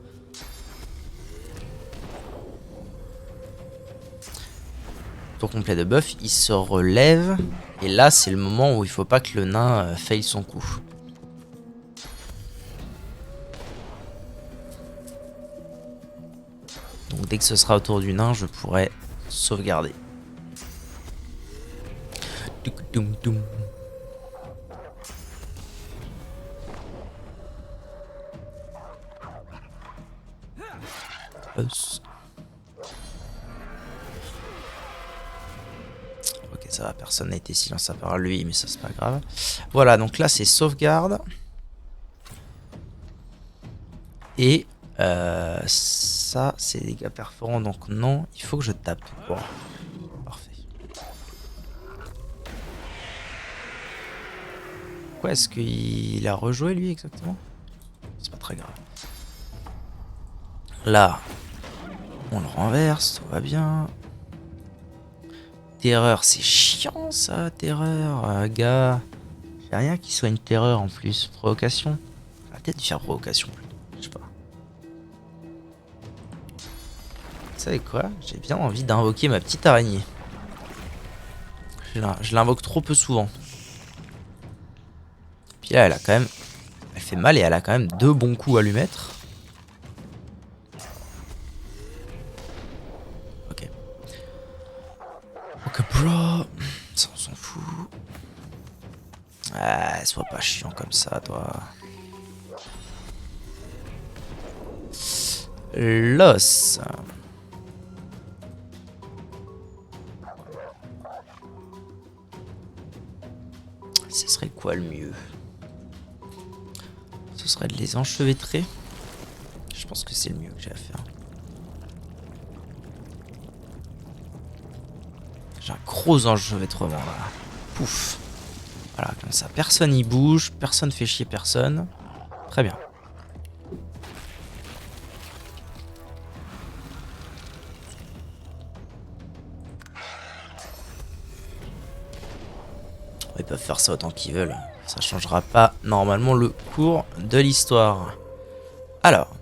Tour complet de buff, il se relève. Et là, c'est le moment où il faut pas que le nain faille son coup. Donc dès que ce sera autour du nain, je pourrai sauvegarder. Ok, ça va, personne n'a été silencieux à part lui, mais ça c'est pas grave. Voilà, donc là c'est sauvegarde. Et ça c'est dégâts perforants, donc non, il faut que je tape. Bon, parfait. Pourquoi est-ce qu'il a rejoué lui exactement? C'est pas très grave. Là, on le renverse, tout va bien. Terreur, c'est chiant ça, terreur, gars. J'ai rien qui soit une terreur en plus. Provocation. On va peut-être faire provocation plutôt. Je sais pas. Vous savez quoi? J'ai bien envie d'invoquer ma petite araignée. Je l'invoque trop peu souvent. Puis là, elle a quand même... Elle fait mal et elle a quand même 2 bons coups à lui mettre. Ok. Ok, bro. Ça, on s'en fout. Ah, sois pas chiant comme ça, toi. L'os. Ce serait quoi le mieux? Ce serait de les enchevêtrer. Je pense que c'est le mieux que j'ai à faire. J'ai un gros enchevêtrement là. Pouf. Voilà, comme ça, personne y bouge, personne fait chier personne. Très bien. Ils peuvent faire ça autant qu'ils veulent. Ça changera pas normalement le cours de l'histoire. Alors.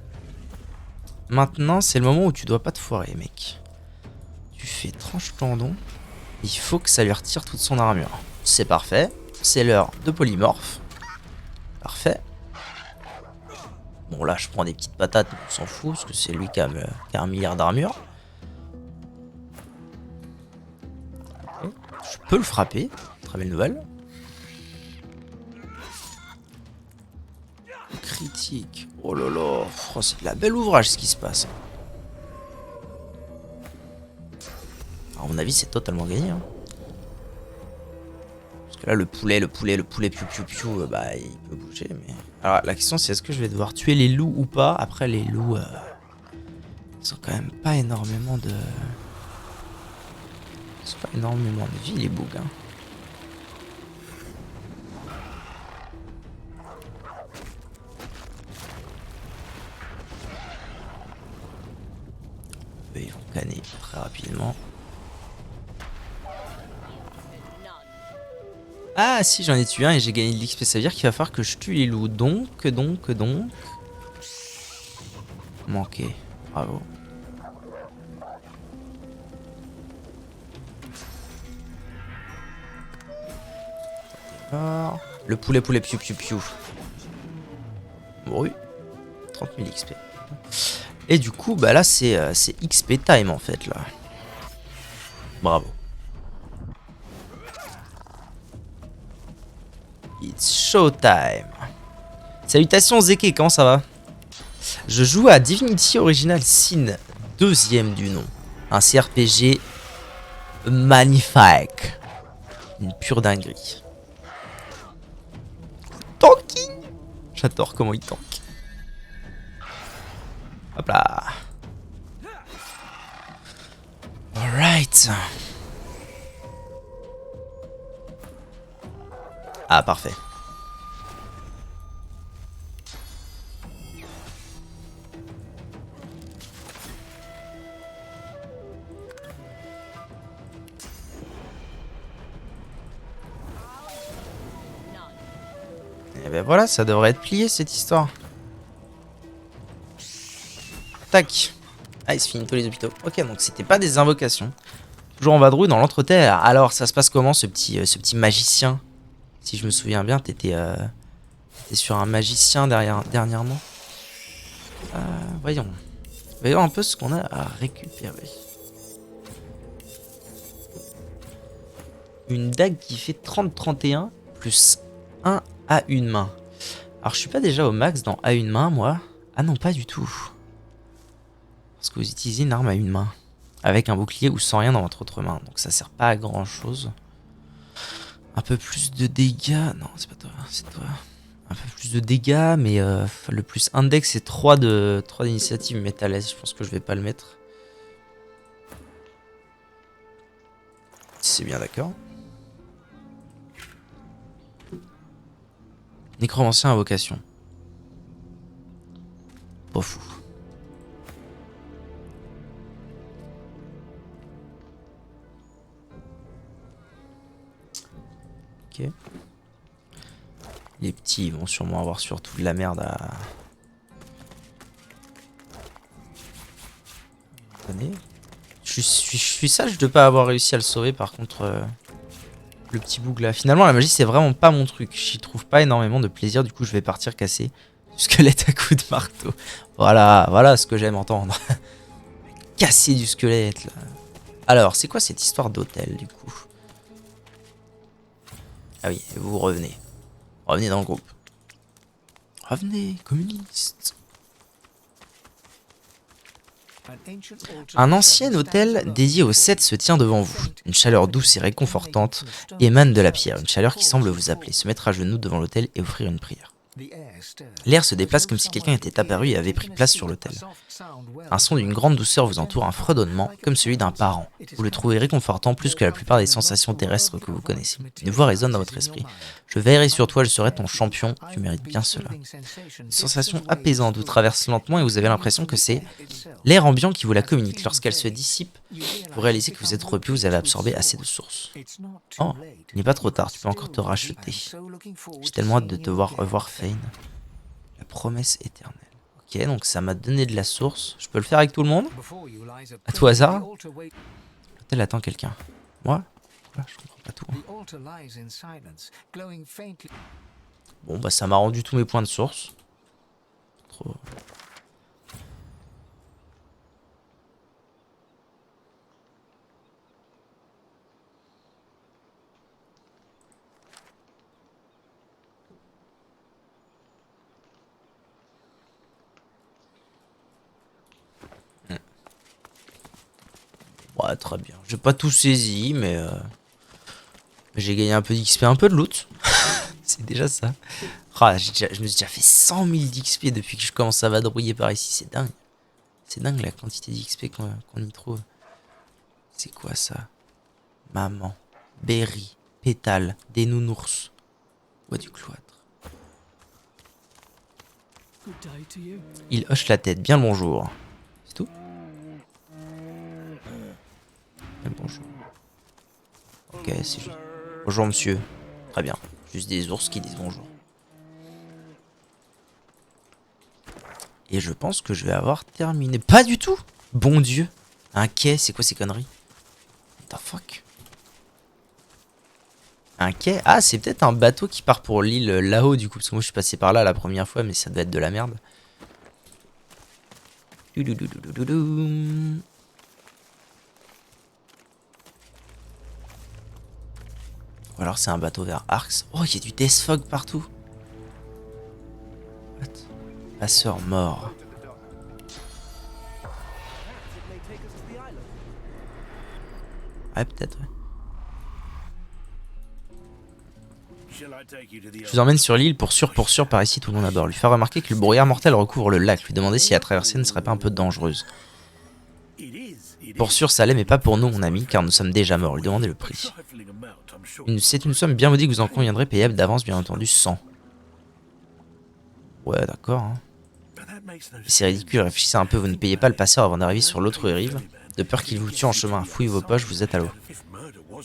Maintenant, c'est le moment où tu dois pas te foirer, mec. Tu fais tranche tendon. Il faut que ça lui retire toute son armure. C'est parfait. C'est l'heure de polymorphe. Parfait. Bon, là, je prends des petites patates, mais on s'en fout, parce que c'est lui qui a 1 milliard d'armure. Je peux le frapper. Très belle nouvelle. Critique. Oh là là. Oh, c'est de la belle ouvrage ce qui se passe. À mon avis, c'est totalement gagné. Hein. Parce que là, le poulet, piou piou piou, bah, il peut bouger. Mais... Alors, la question, c'est est-ce que je vais devoir tuer les loups ou pas? Après, les loups, ils ont quand même pas énormément de... Ils ont pas énormément de vie, les bougs. Hein. Ils vont canner très rapidement. Ah si, j'en ai tué un et j'ai gagné de l'XP. Ça veut dire qu'il va falloir que je tue les loups. Donc... Manqué. Bravo. Le poulet piou piou piou. Bon, oui. 30 000 XP. Et du coup, bah là, c'est XP time en fait, là. Bravo. It's showtime. Salutations Zeke, comment ça va? Je joue à Divinity Original Sin, 2e du nom. Un CRPG magnifique. Une pure dinguerie. Tanking. J'adore comment il tank. Hop là. Alright. Ah, parfait. Et ben voilà, ça devrait être plié cette histoire. Tac. Ah, il se finit tous les hôpitaux. Ok, donc c'était pas des invocations. Toujours en vadrouille dans l'entreterre. Alors, ça se passe comment ce petit magicien? Si je me souviens bien, t'étais sur un magicien dernièrement. Voyons. Voyons un peu ce qu'on a à récupérer. Une dague qui fait 30-31 plus 1 à une main. Alors je suis pas déjà au max dans à une main moi. Ah non, pas du tout. Parce que vous utilisez une arme à une main. Avec un bouclier ou sans rien dans votre autre main. Donc ça sert pas à grand chose. Un peu plus de dégâts. Non, c'est pas toi, c'est toi. Un peu plus de dégâts, mais le plus index c'est 3 d'initiative métallesse. Je pense que je vais pas le mettre. C'est bien d'accord. Nécromancien invocation. Pas fou. Ok. Les petits vont sûrement avoir surtout de la merde à... Attendez. Je suis sage de pas avoir réussi à le sauver par contre... Le petit boug là. Finalement la magie c'est vraiment pas mon truc. J'y trouve pas énormément de plaisir. Du coup je vais partir casser du squelette à coups de marteau. Voilà ce que j'aime entendre. Casser du squelette là. Alors c'est quoi cette histoire d'hôtel du coup? Ah oui, vous revenez. Revenez dans le groupe. Revenez, communistes. Un ancien hôtel dédié aux 7 se tient devant vous. Une chaleur douce et réconfortante émane de la pierre. Une chaleur qui semble vous appeler. Se mettre à genoux devant l'hôtel et offrir une prière. L'air se déplace comme si quelqu'un était apparu et avait pris place sur l'autel. Un son d'une grande douceur vous entoure, un fredonnement, comme celui d'un parent. Vous le trouvez réconfortant plus que la plupart des sensations terrestres que vous connaissez. Une voix résonne dans votre esprit. Je veillerai sur toi, je serai ton champion, tu mérites bien cela. Une sensation apaisante vous traverse lentement et vous avez l'impression que c'est l'air ambiant qui vous la communique. Lorsqu'elle se dissipe, vous réalisez que vous êtes repu, vous avez absorbé assez de sources. Oh, il n'est pas trop tard, tu peux encore te racheter. J'ai tellement hâte de te voir revoir Fane. La promesse éternelle. Ok, donc ça m'a donné de la source. Je peux le faire avec tout le monde? À tout hasard? L'hôtel attend quelqu'un. Moi? Voilà, je comprends pas tout. Bon, bah ça m'a rendu tous mes points de source. Trop... Ouais, très bien. J'ai pas tout saisi, mais j'ai gagné un peu d'XP, un peu de loot. C'est déjà ça. Ah, je me suis déjà fait 100 000 d'XP depuis que je commence à vadrouiller par ici. C'est dingue. C'est dingue la quantité d'XP qu'on y trouve. C'est quoi ça? Maman, berry, pétale, des nounours. Ouais, du cloître. Il hoche la tête. Bien le bonjour. C'est tout? Bien le bonjour. Ok, c'est juste. Bonjour monsieur. Très bien. Juste des ours qui disent bonjour. Et je pense que je vais avoir terminé. Pas du tout. Bon Dieu. Un quai, c'est quoi ces conneries? What the fuck? Un quai? Ah, c'est peut-être un bateau qui part pour l'île là-haut du coup. Parce que moi je suis passé par là la première fois, mais ça devait être de la merde. Ou alors c'est un bateau vers Arx. Oh, il y a du Deathfog partout. What? Passeur mort. Ouais, peut-être, ouais. Je vous emmène sur l'île pour sûr, par ici tout le monde à bord. Lui faire remarquer que le brouillard mortel recouvre le lac. Lui demander si la traversée ne serait pas un peu dangereuse. Pour sûr, ça l'est, mais pas pour nous, mon ami, car nous sommes déjà morts. Lui demander le prix. C'est une somme bien maudite que vous en conviendrez, payable d'avance, bien entendu, 100. Ouais, d'accord. Hein. C'est ridicule, réfléchissez un peu, vous ne payez pas le passeur avant d'arriver sur l'autre rive. De peur qu'il vous tue en chemin, fouille vos poches, vous êtes à l'eau.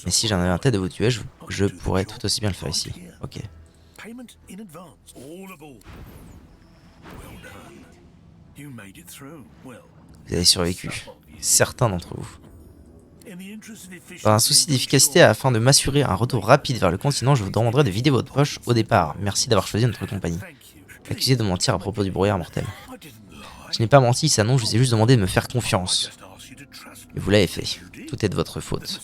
Mais si j'en avais un tête de vous tuer, je pourrais tout aussi bien le faire ici. Ok. Vous avez survécu. Certains d'entre vous. Dans un souci d'efficacité, afin de m'assurer un retour rapide vers le continent, je vous demanderai de vider votre poche au départ. Merci d'avoir choisi notre compagnie. Accusé de mentir à propos du brouillard mortel. Je n'ai pas menti, ça non, je vous ai juste demandé de me faire confiance. Et vous l'avez fait. Tout est de votre faute.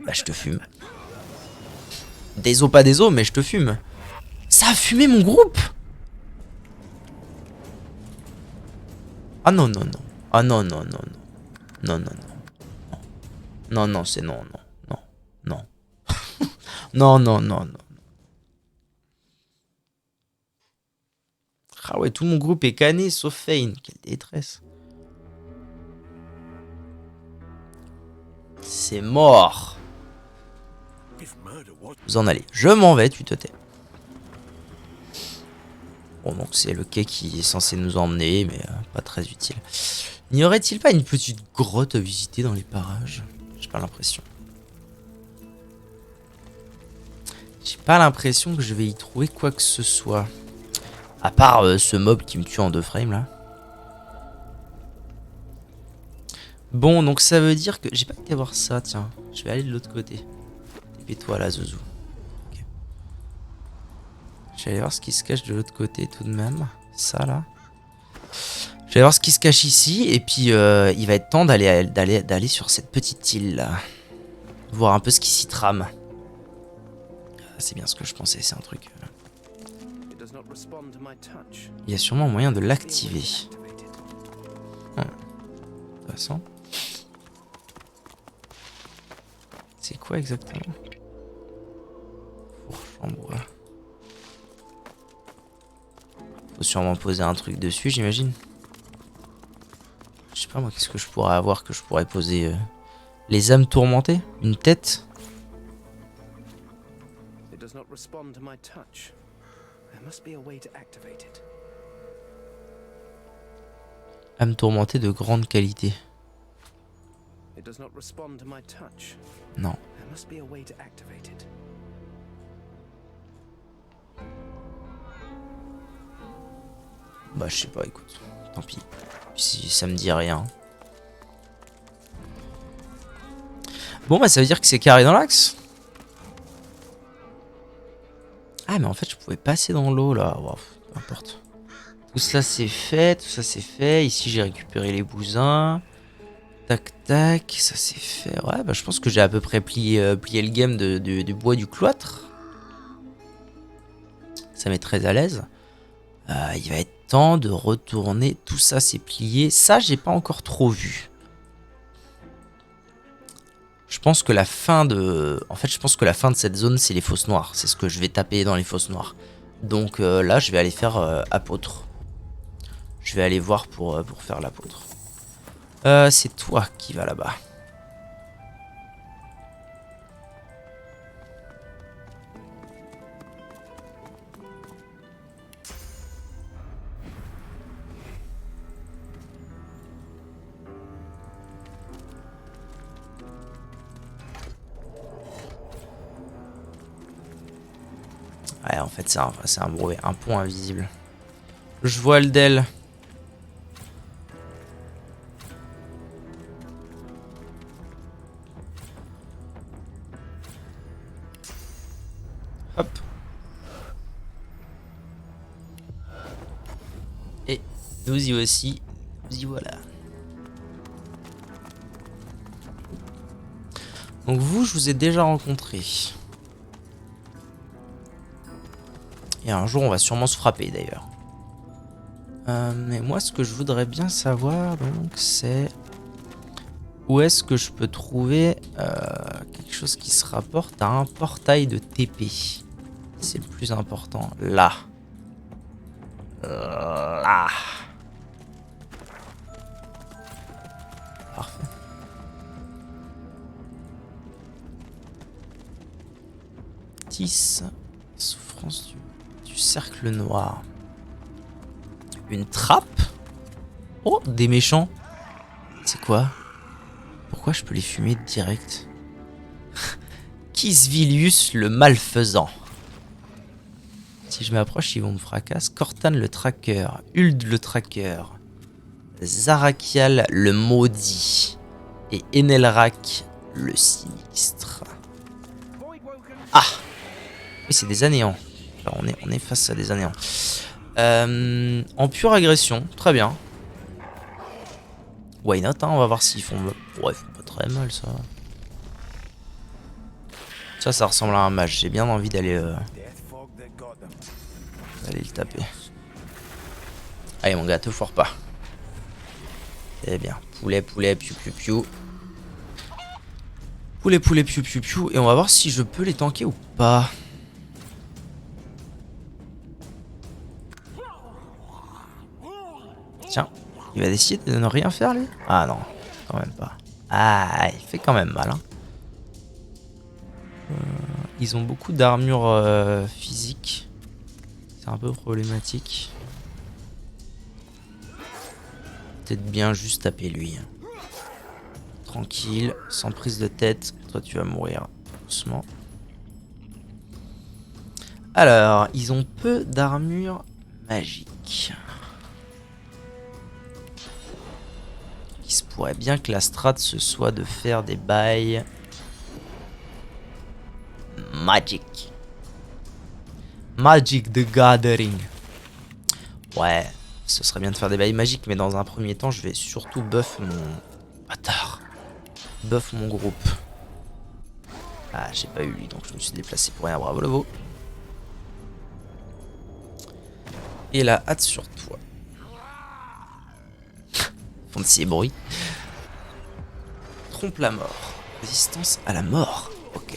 Bah je te fume. Des os pas des os, mais je te fume. Ça a fumé mon groupe. Ah non non non. Ah non non non non. Non non non. Non non c'est non non non non. Non non non non. Ah ouais, tout mon groupe est cané sauf Fane. Quelle détresse. C'est mort. Vous en allez. Je m'en vais, tu te tais. Bon, donc c'est le quai qui est censé nous emmener, mais pas très utile. N'y aurait-il pas une petite grotte à visiter dans les parages? J'ai pas l'impression. J'ai pas l'impression que je vais y trouver quoi que ce soit. À part ce mob qui me tue en 2 frames là. Bon, donc ça veut dire que... J'ai pas été voir ça, tiens. Je vais aller de l'autre côté. Tais-toi là, Zouzou. Okay. Je vais aller voir ce qui se cache de l'autre côté tout de même. Ça là. Je vais voir ce qui se cache ici. Et puis il va être temps d'aller sur cette petite île là. Voir un peu ce qui s'y trame. C'est bien ce que je pensais, c'est un truc... Il y a sûrement moyen de l'activer. Intéressant. C'est quoi exactement? Fourche en bois. Faut sûrement poser un truc dessus, j'imagine. Je sais pas moi, qu'est-ce que je pourrais avoir que je pourrais poser les âmes tourmentées? Une tête? Âme tourmentée de grande qualité. Non. Bah je sais pas, écoute. Tant pis. Si ça me dit rien. Bon bah ça veut dire que c'est carré dans l'axe. Ah mais en fait je pouvais passer dans l'eau là. Wow, peu importe. Tout cela c'est fait, tout ça c'est fait. Ici j'ai récupéré les bousins. Tac tac, ça c'est fait. Ouais bah je pense que j'ai à peu près plié le game du bois du cloître. Ça met très à l'aise. Il va être temps de retourner. Tout ça c'est plié. Ça j'ai pas encore trop vu. Je pense que la fin de... En fait je pense que la fin de cette zone c'est les fosses noires. C'est ce que je vais taper dans les fosses noires. Donc là je vais aller faire apôtre. Je vais aller voir pour faire l'apôtre. C'est toi qui vas là-bas. Ouais, en fait, c'est un pont invisible. Je vois le Del. Hop. Et nous y aussi. Nous y voilà. Donc vous, je vous ai déjà rencontré. Et un jour, on va sûrement se frapper d'ailleurs. Mais moi, ce que je voudrais bien savoir, donc, c'est où est-ce que je peux trouver quelque chose qui se rapporte à un portail de TP. C'est le plus important. Là. Là. Parfait. Tis. Souffrance du cercle noir. Une trappe? Oh, des méchants. C'est quoi? Pourquoi je peux les fumer direct? Kisvilius le malfaisant. Si je m'approche, ils vont me fracasser. Cortan le tracker. Huld le tracker. Zarakial le maudit. Et Enelrak le sinistre. Ah! Oui, c'est des anéants. Alors on est face à des anéants. En pure agression, très bien. Why not, hein, on va voir s'ils font... Ouais, ils font pas très mal, ça. Ça ressemble à un mage. J'ai bien envie d'aller le taper. Allez, mon gars, te foire pas. Eh bien, poulet, piou, piou, piou. Poulet, piou, piou, piou. Et on va voir si je peux les tanker ou pas. Tiens, il va décider de ne rien faire, lui? Ah non, quand même pas. Ah, il fait quand même mal, hein. Ils ont beaucoup d'armure physique. C'est un peu problématique. Peut-être bien juste taper lui. Tranquille, sans prise de tête. Toi, tu vas mourir doucement. Alors, ils ont peu d'armure magique. Il se pourrait bien que la strat ce soit de faire des bails magic. Magic the Gathering. Ouais, ce serait bien de faire des bails magiques, mais dans un premier temps, je vais surtout buff mon... Bâtard. Buff mon groupe. Ah, j'ai pas eu lui, donc je me suis déplacé pour rien. Bravo, le veau. Et la hâte sur toi. Font de ces bruits. Trompe la mort. Résistance à la mort. Ok.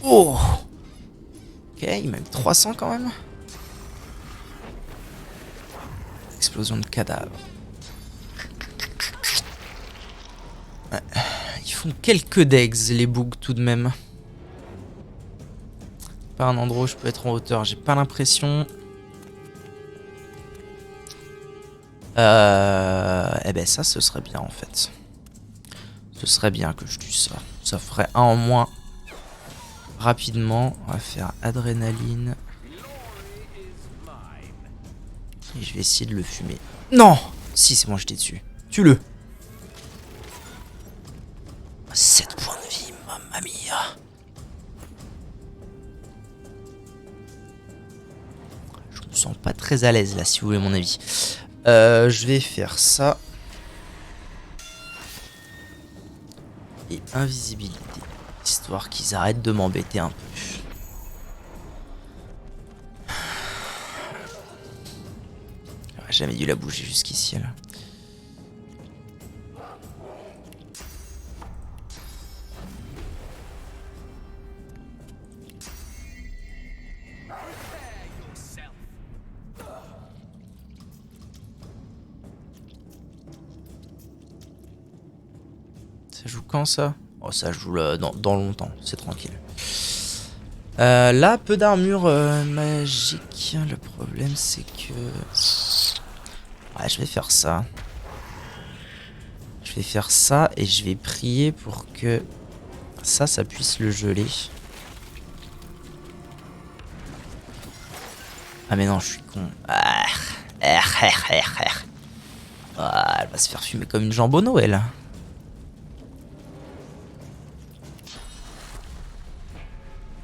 Oh! Ok, il m'a mis 300 quand même. explosion de cadavres. Ouais. Ils font quelques degs, les bugs, tout de même. Pas un endroit où je peux être en hauteur, j'ai pas l'impression. Eh ben ça, ce serait bien en fait. Ce serait bien que je tue ça. Ça ferait un en moins. Rapidement, on va faire adrénaline. Et je vais essayer de le fumer. Non! Si, c'est bon, j'étais dessus. Tue-le. 7 points de vie, mamma mia. Je me sens pas très à l'aise là, si vous voulez mon avis. Je vais faire ça. Et invisibilité. Histoire qu'ils arrêtent de m'embêter un peu. J'aurais jamais dû la bouger jusqu'ici là. Ça joue quand ça? Oh, ça joue là, dans longtemps, c'est tranquille. Là, peu d'armure magique. Le problème, c'est que... Ouais, je vais faire ça. Je vais faire ça et je vais prier pour que ça puisse le geler. Ah mais non, je suis con. Ah, elle va se faire fumer comme une jambonneau, elle.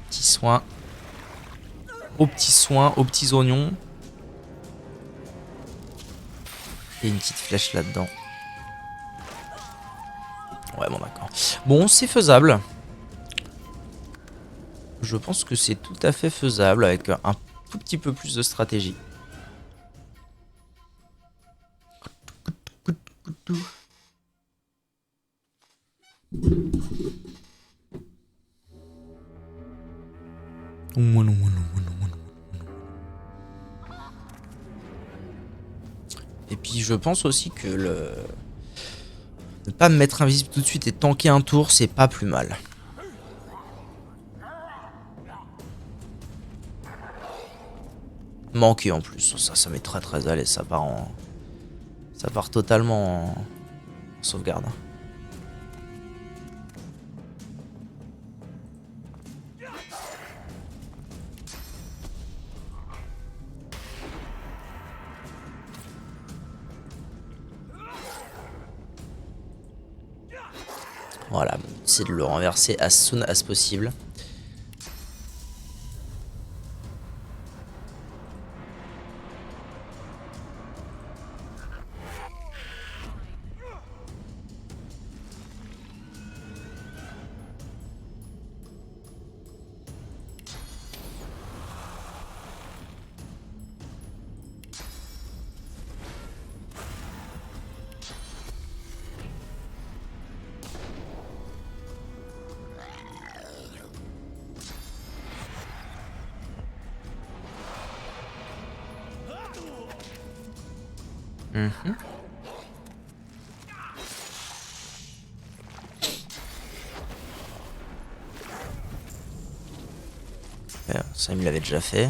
Petits soins. Aux petits soins, aux petits oignons. Et une petite flèche là-dedans. Ouais, bon, d'accord. Bon, c'est faisable. Je pense que c'est tout à fait faisable avec un tout petit peu plus de stratégie. Et puis je pense aussi que ne pas me mettre invisible tout de suite et tanker un tour, c'est pas plus mal. Manquer en plus, ça m'est très très à l'aise, ça part totalement en sauvegarde. Voilà, c'est de le renverser as soon as possible. Ça, il me l'avait déjà fait.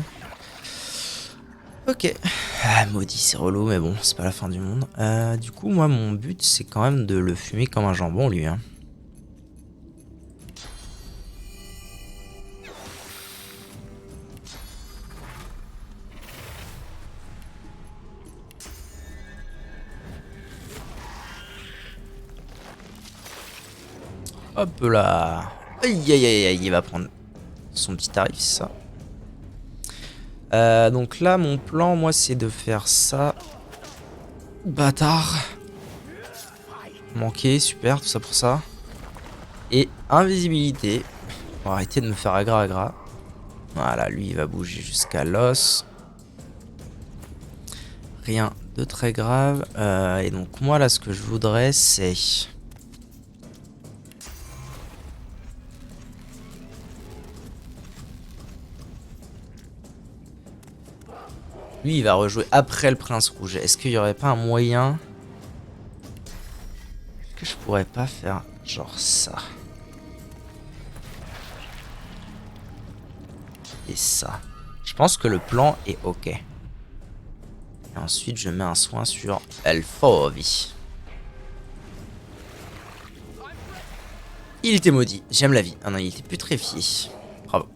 Ok. Ah, maudit, c'est relou, mais bon, c'est pas la fin du monde. Du coup, moi, mon but, c'est quand même de le fumer comme un jambon, lui. Hein. Hop là. Aïe, aïe, aïe, aïe, il va prendre son petit tarif, c'est ça. Donc là, mon plan, moi, c'est de faire ça. Bâtard. Manqué, super, tout ça pour ça. Et invisibilité. On va arrêter de me faire agra. Voilà, lui, il va bouger jusqu'à l'os. Rien de très grave. Et donc, moi, là, ce que je voudrais, c'est... Lui, il va rejouer après le prince rouge. Est-ce qu'il y aurait pas un moyen que je pourrais pas faire genre ça? Et ça. Je pense que le plan est ok. Et ensuite, je mets un soin sur Elfovi. Il était maudit. J'aime la vie. Ah non, il était putréfié. Bravo.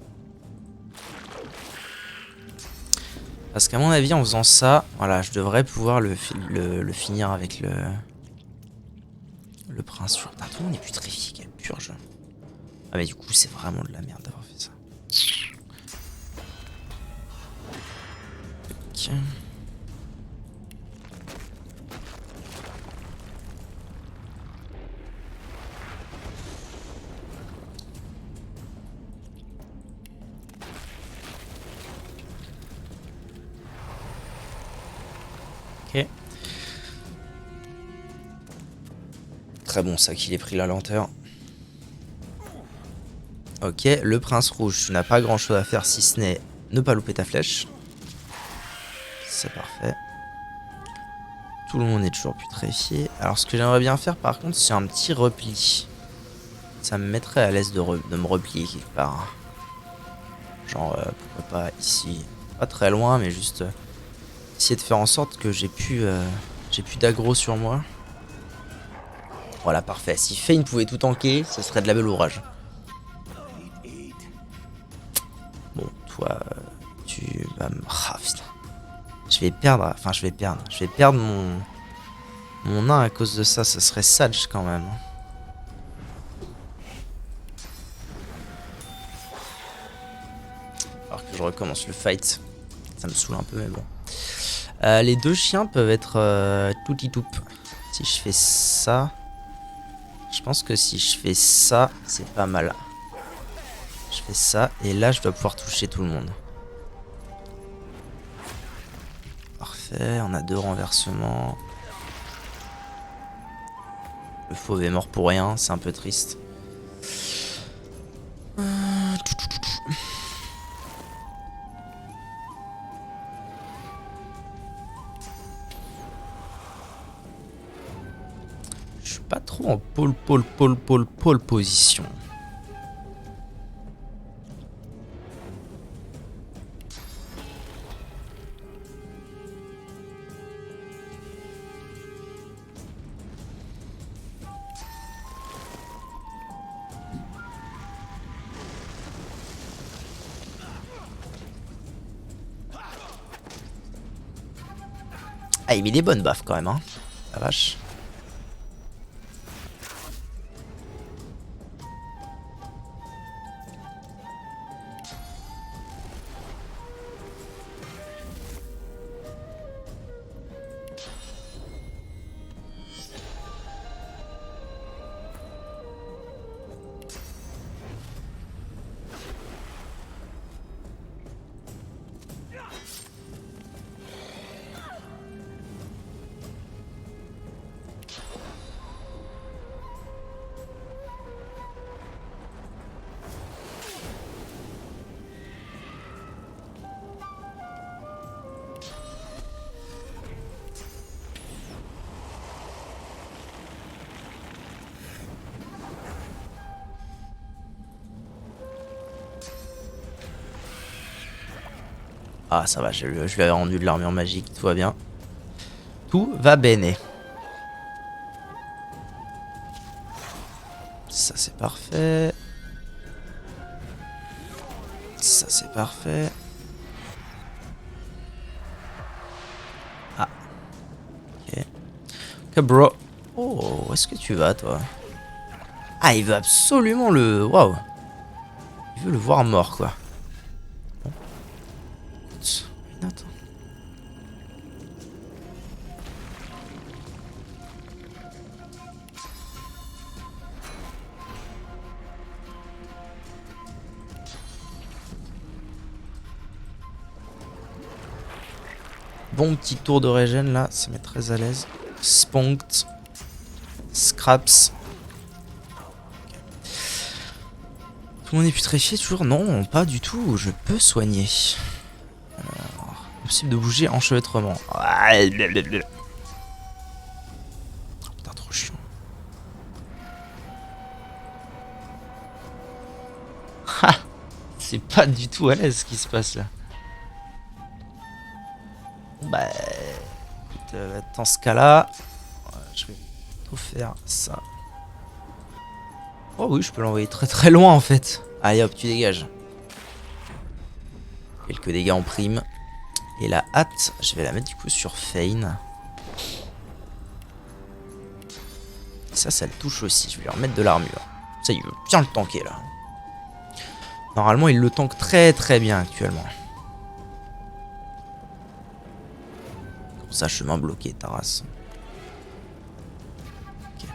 Parce qu'à mon avis, en faisant ça, voilà, je devrais pouvoir le finir avec le prince. Putain, tout le monde est putréfié. Quelle purge. Ah mais du coup, c'est vraiment de la merde d'avoir fait ça. Ok. Ok. Très bon ça qu'il ait pris la lenteur. Ok, le prince rouge, tu n'as pas grand chose à faire si ce n'est ne pas louper ta flèche. C'est parfait. Tout le monde est toujours putréfié. Alors ce que j'aimerais bien faire par contre, c'est un petit repli. Ça me mettrait à l'aise de me replier quelque part. Genre, pourquoi pas ici. Pas très loin, mais juste essayer de faire en sorte que j'ai plus d'aggro sur moi. Voilà, parfait. Si Fane pouvait tout tanker, ce serait de la belle ouvrage. Bon, toi, tu vas me... Ah, putain. Je vais perdre... Enfin, je vais perdre mon nain à cause de ça. Ce serait sage quand même. Alors que je recommence le fight. Ça me saoule un peu, mais bon. Les deux chiens peuvent être touti-toup. Si je fais ça... Je pense que si je fais ça, c'est pas mal. Je fais ça, et là, je dois pouvoir toucher tout le monde. Parfait, on a 2 renversements. Le fauve est mort pour rien, c'est un peu triste. Je suis pas trop en pole position. Ah, il met des bonnes baffes quand même, hein. La vache. Ah, ça va, je lui avais rendu de l'armure magique, tout va bien. Tout va bene. Ça, c'est parfait. Ça, c'est parfait. Ah. Ok. Ok, bro. Oh, où est-ce que tu vas, toi? Ah, il veut absolument le... Waouh. Il veut le voir mort, quoi. Bon. Attends. Bon petit tour de régène là, ça met très à l'aise. Spunkt. Scraps. Tout le monde est putréfié toujours? Non, pas du tout. Je peux soigner. Alors, Impossible de bouger enchevêtrement. Ouais, blablabla. Putain, trop chiant. Ha, c'est pas du tout à l'aise ce qui se passe là. Bah, écoute, dans ce cas-là, je vais tout faire ça. Oh oui, je peux l'envoyer très très loin en fait. Allez hop, tu dégages. Quelques dégâts en prime. Et la hâte, je vais la mettre du coup sur Fein. Ça le touche aussi. Je vais lui remettre de l'armure. Ça, il veut bien le tanker là. Normalement, il le tank très très bien actuellement. Comme ça, chemin bloqué, Taras. Ok.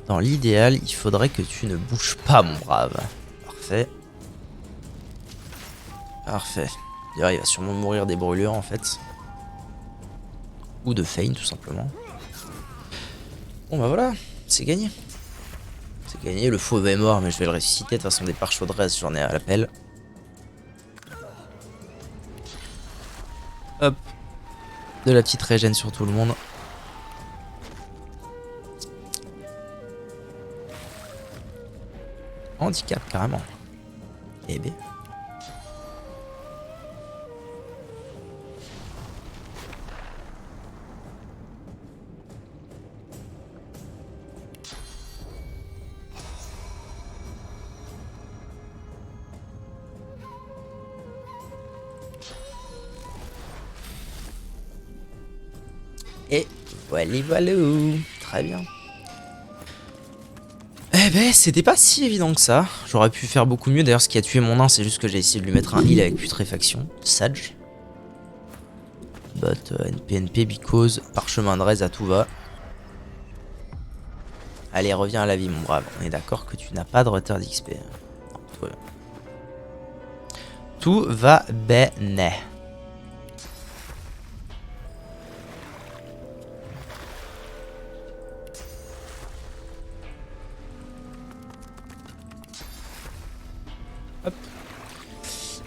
Dans l'idéal, il faudrait que tu ne bouges pas, mon brave. Parfait. Parfait. D'ailleurs, il va sûrement mourir des brûlures, en fait. Ou de Fein, tout simplement. Bon, bah voilà. C'est gagné. C'est gagné. Le fauve est mort, mais je vais le ressusciter. De toute façon, des pare chaudresses, j'en ai à l'appel. Hop. De la petite régène sur tout le monde. Handicap, carrément. Eh ben. Et voilà. Très bien. Eh ben, c'était pas si évident que ça. J'aurais pu faire beaucoup mieux. D'ailleurs, ce qui a tué mon nain, c'est juste que j'ai essayé de lui mettre un heal avec putréfaction. Sage. But NPNP because parchemin de raise à tout va. Allez, reviens à la vie, mon brave. On est d'accord que tu n'as pas de retard d'XP. Tout va bene. Hop.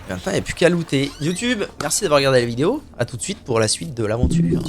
Maintenant, il n'y a plus qu'à looter. YouTube, merci d'avoir regardé la vidéo. A tout de suite pour la suite de l'aventure.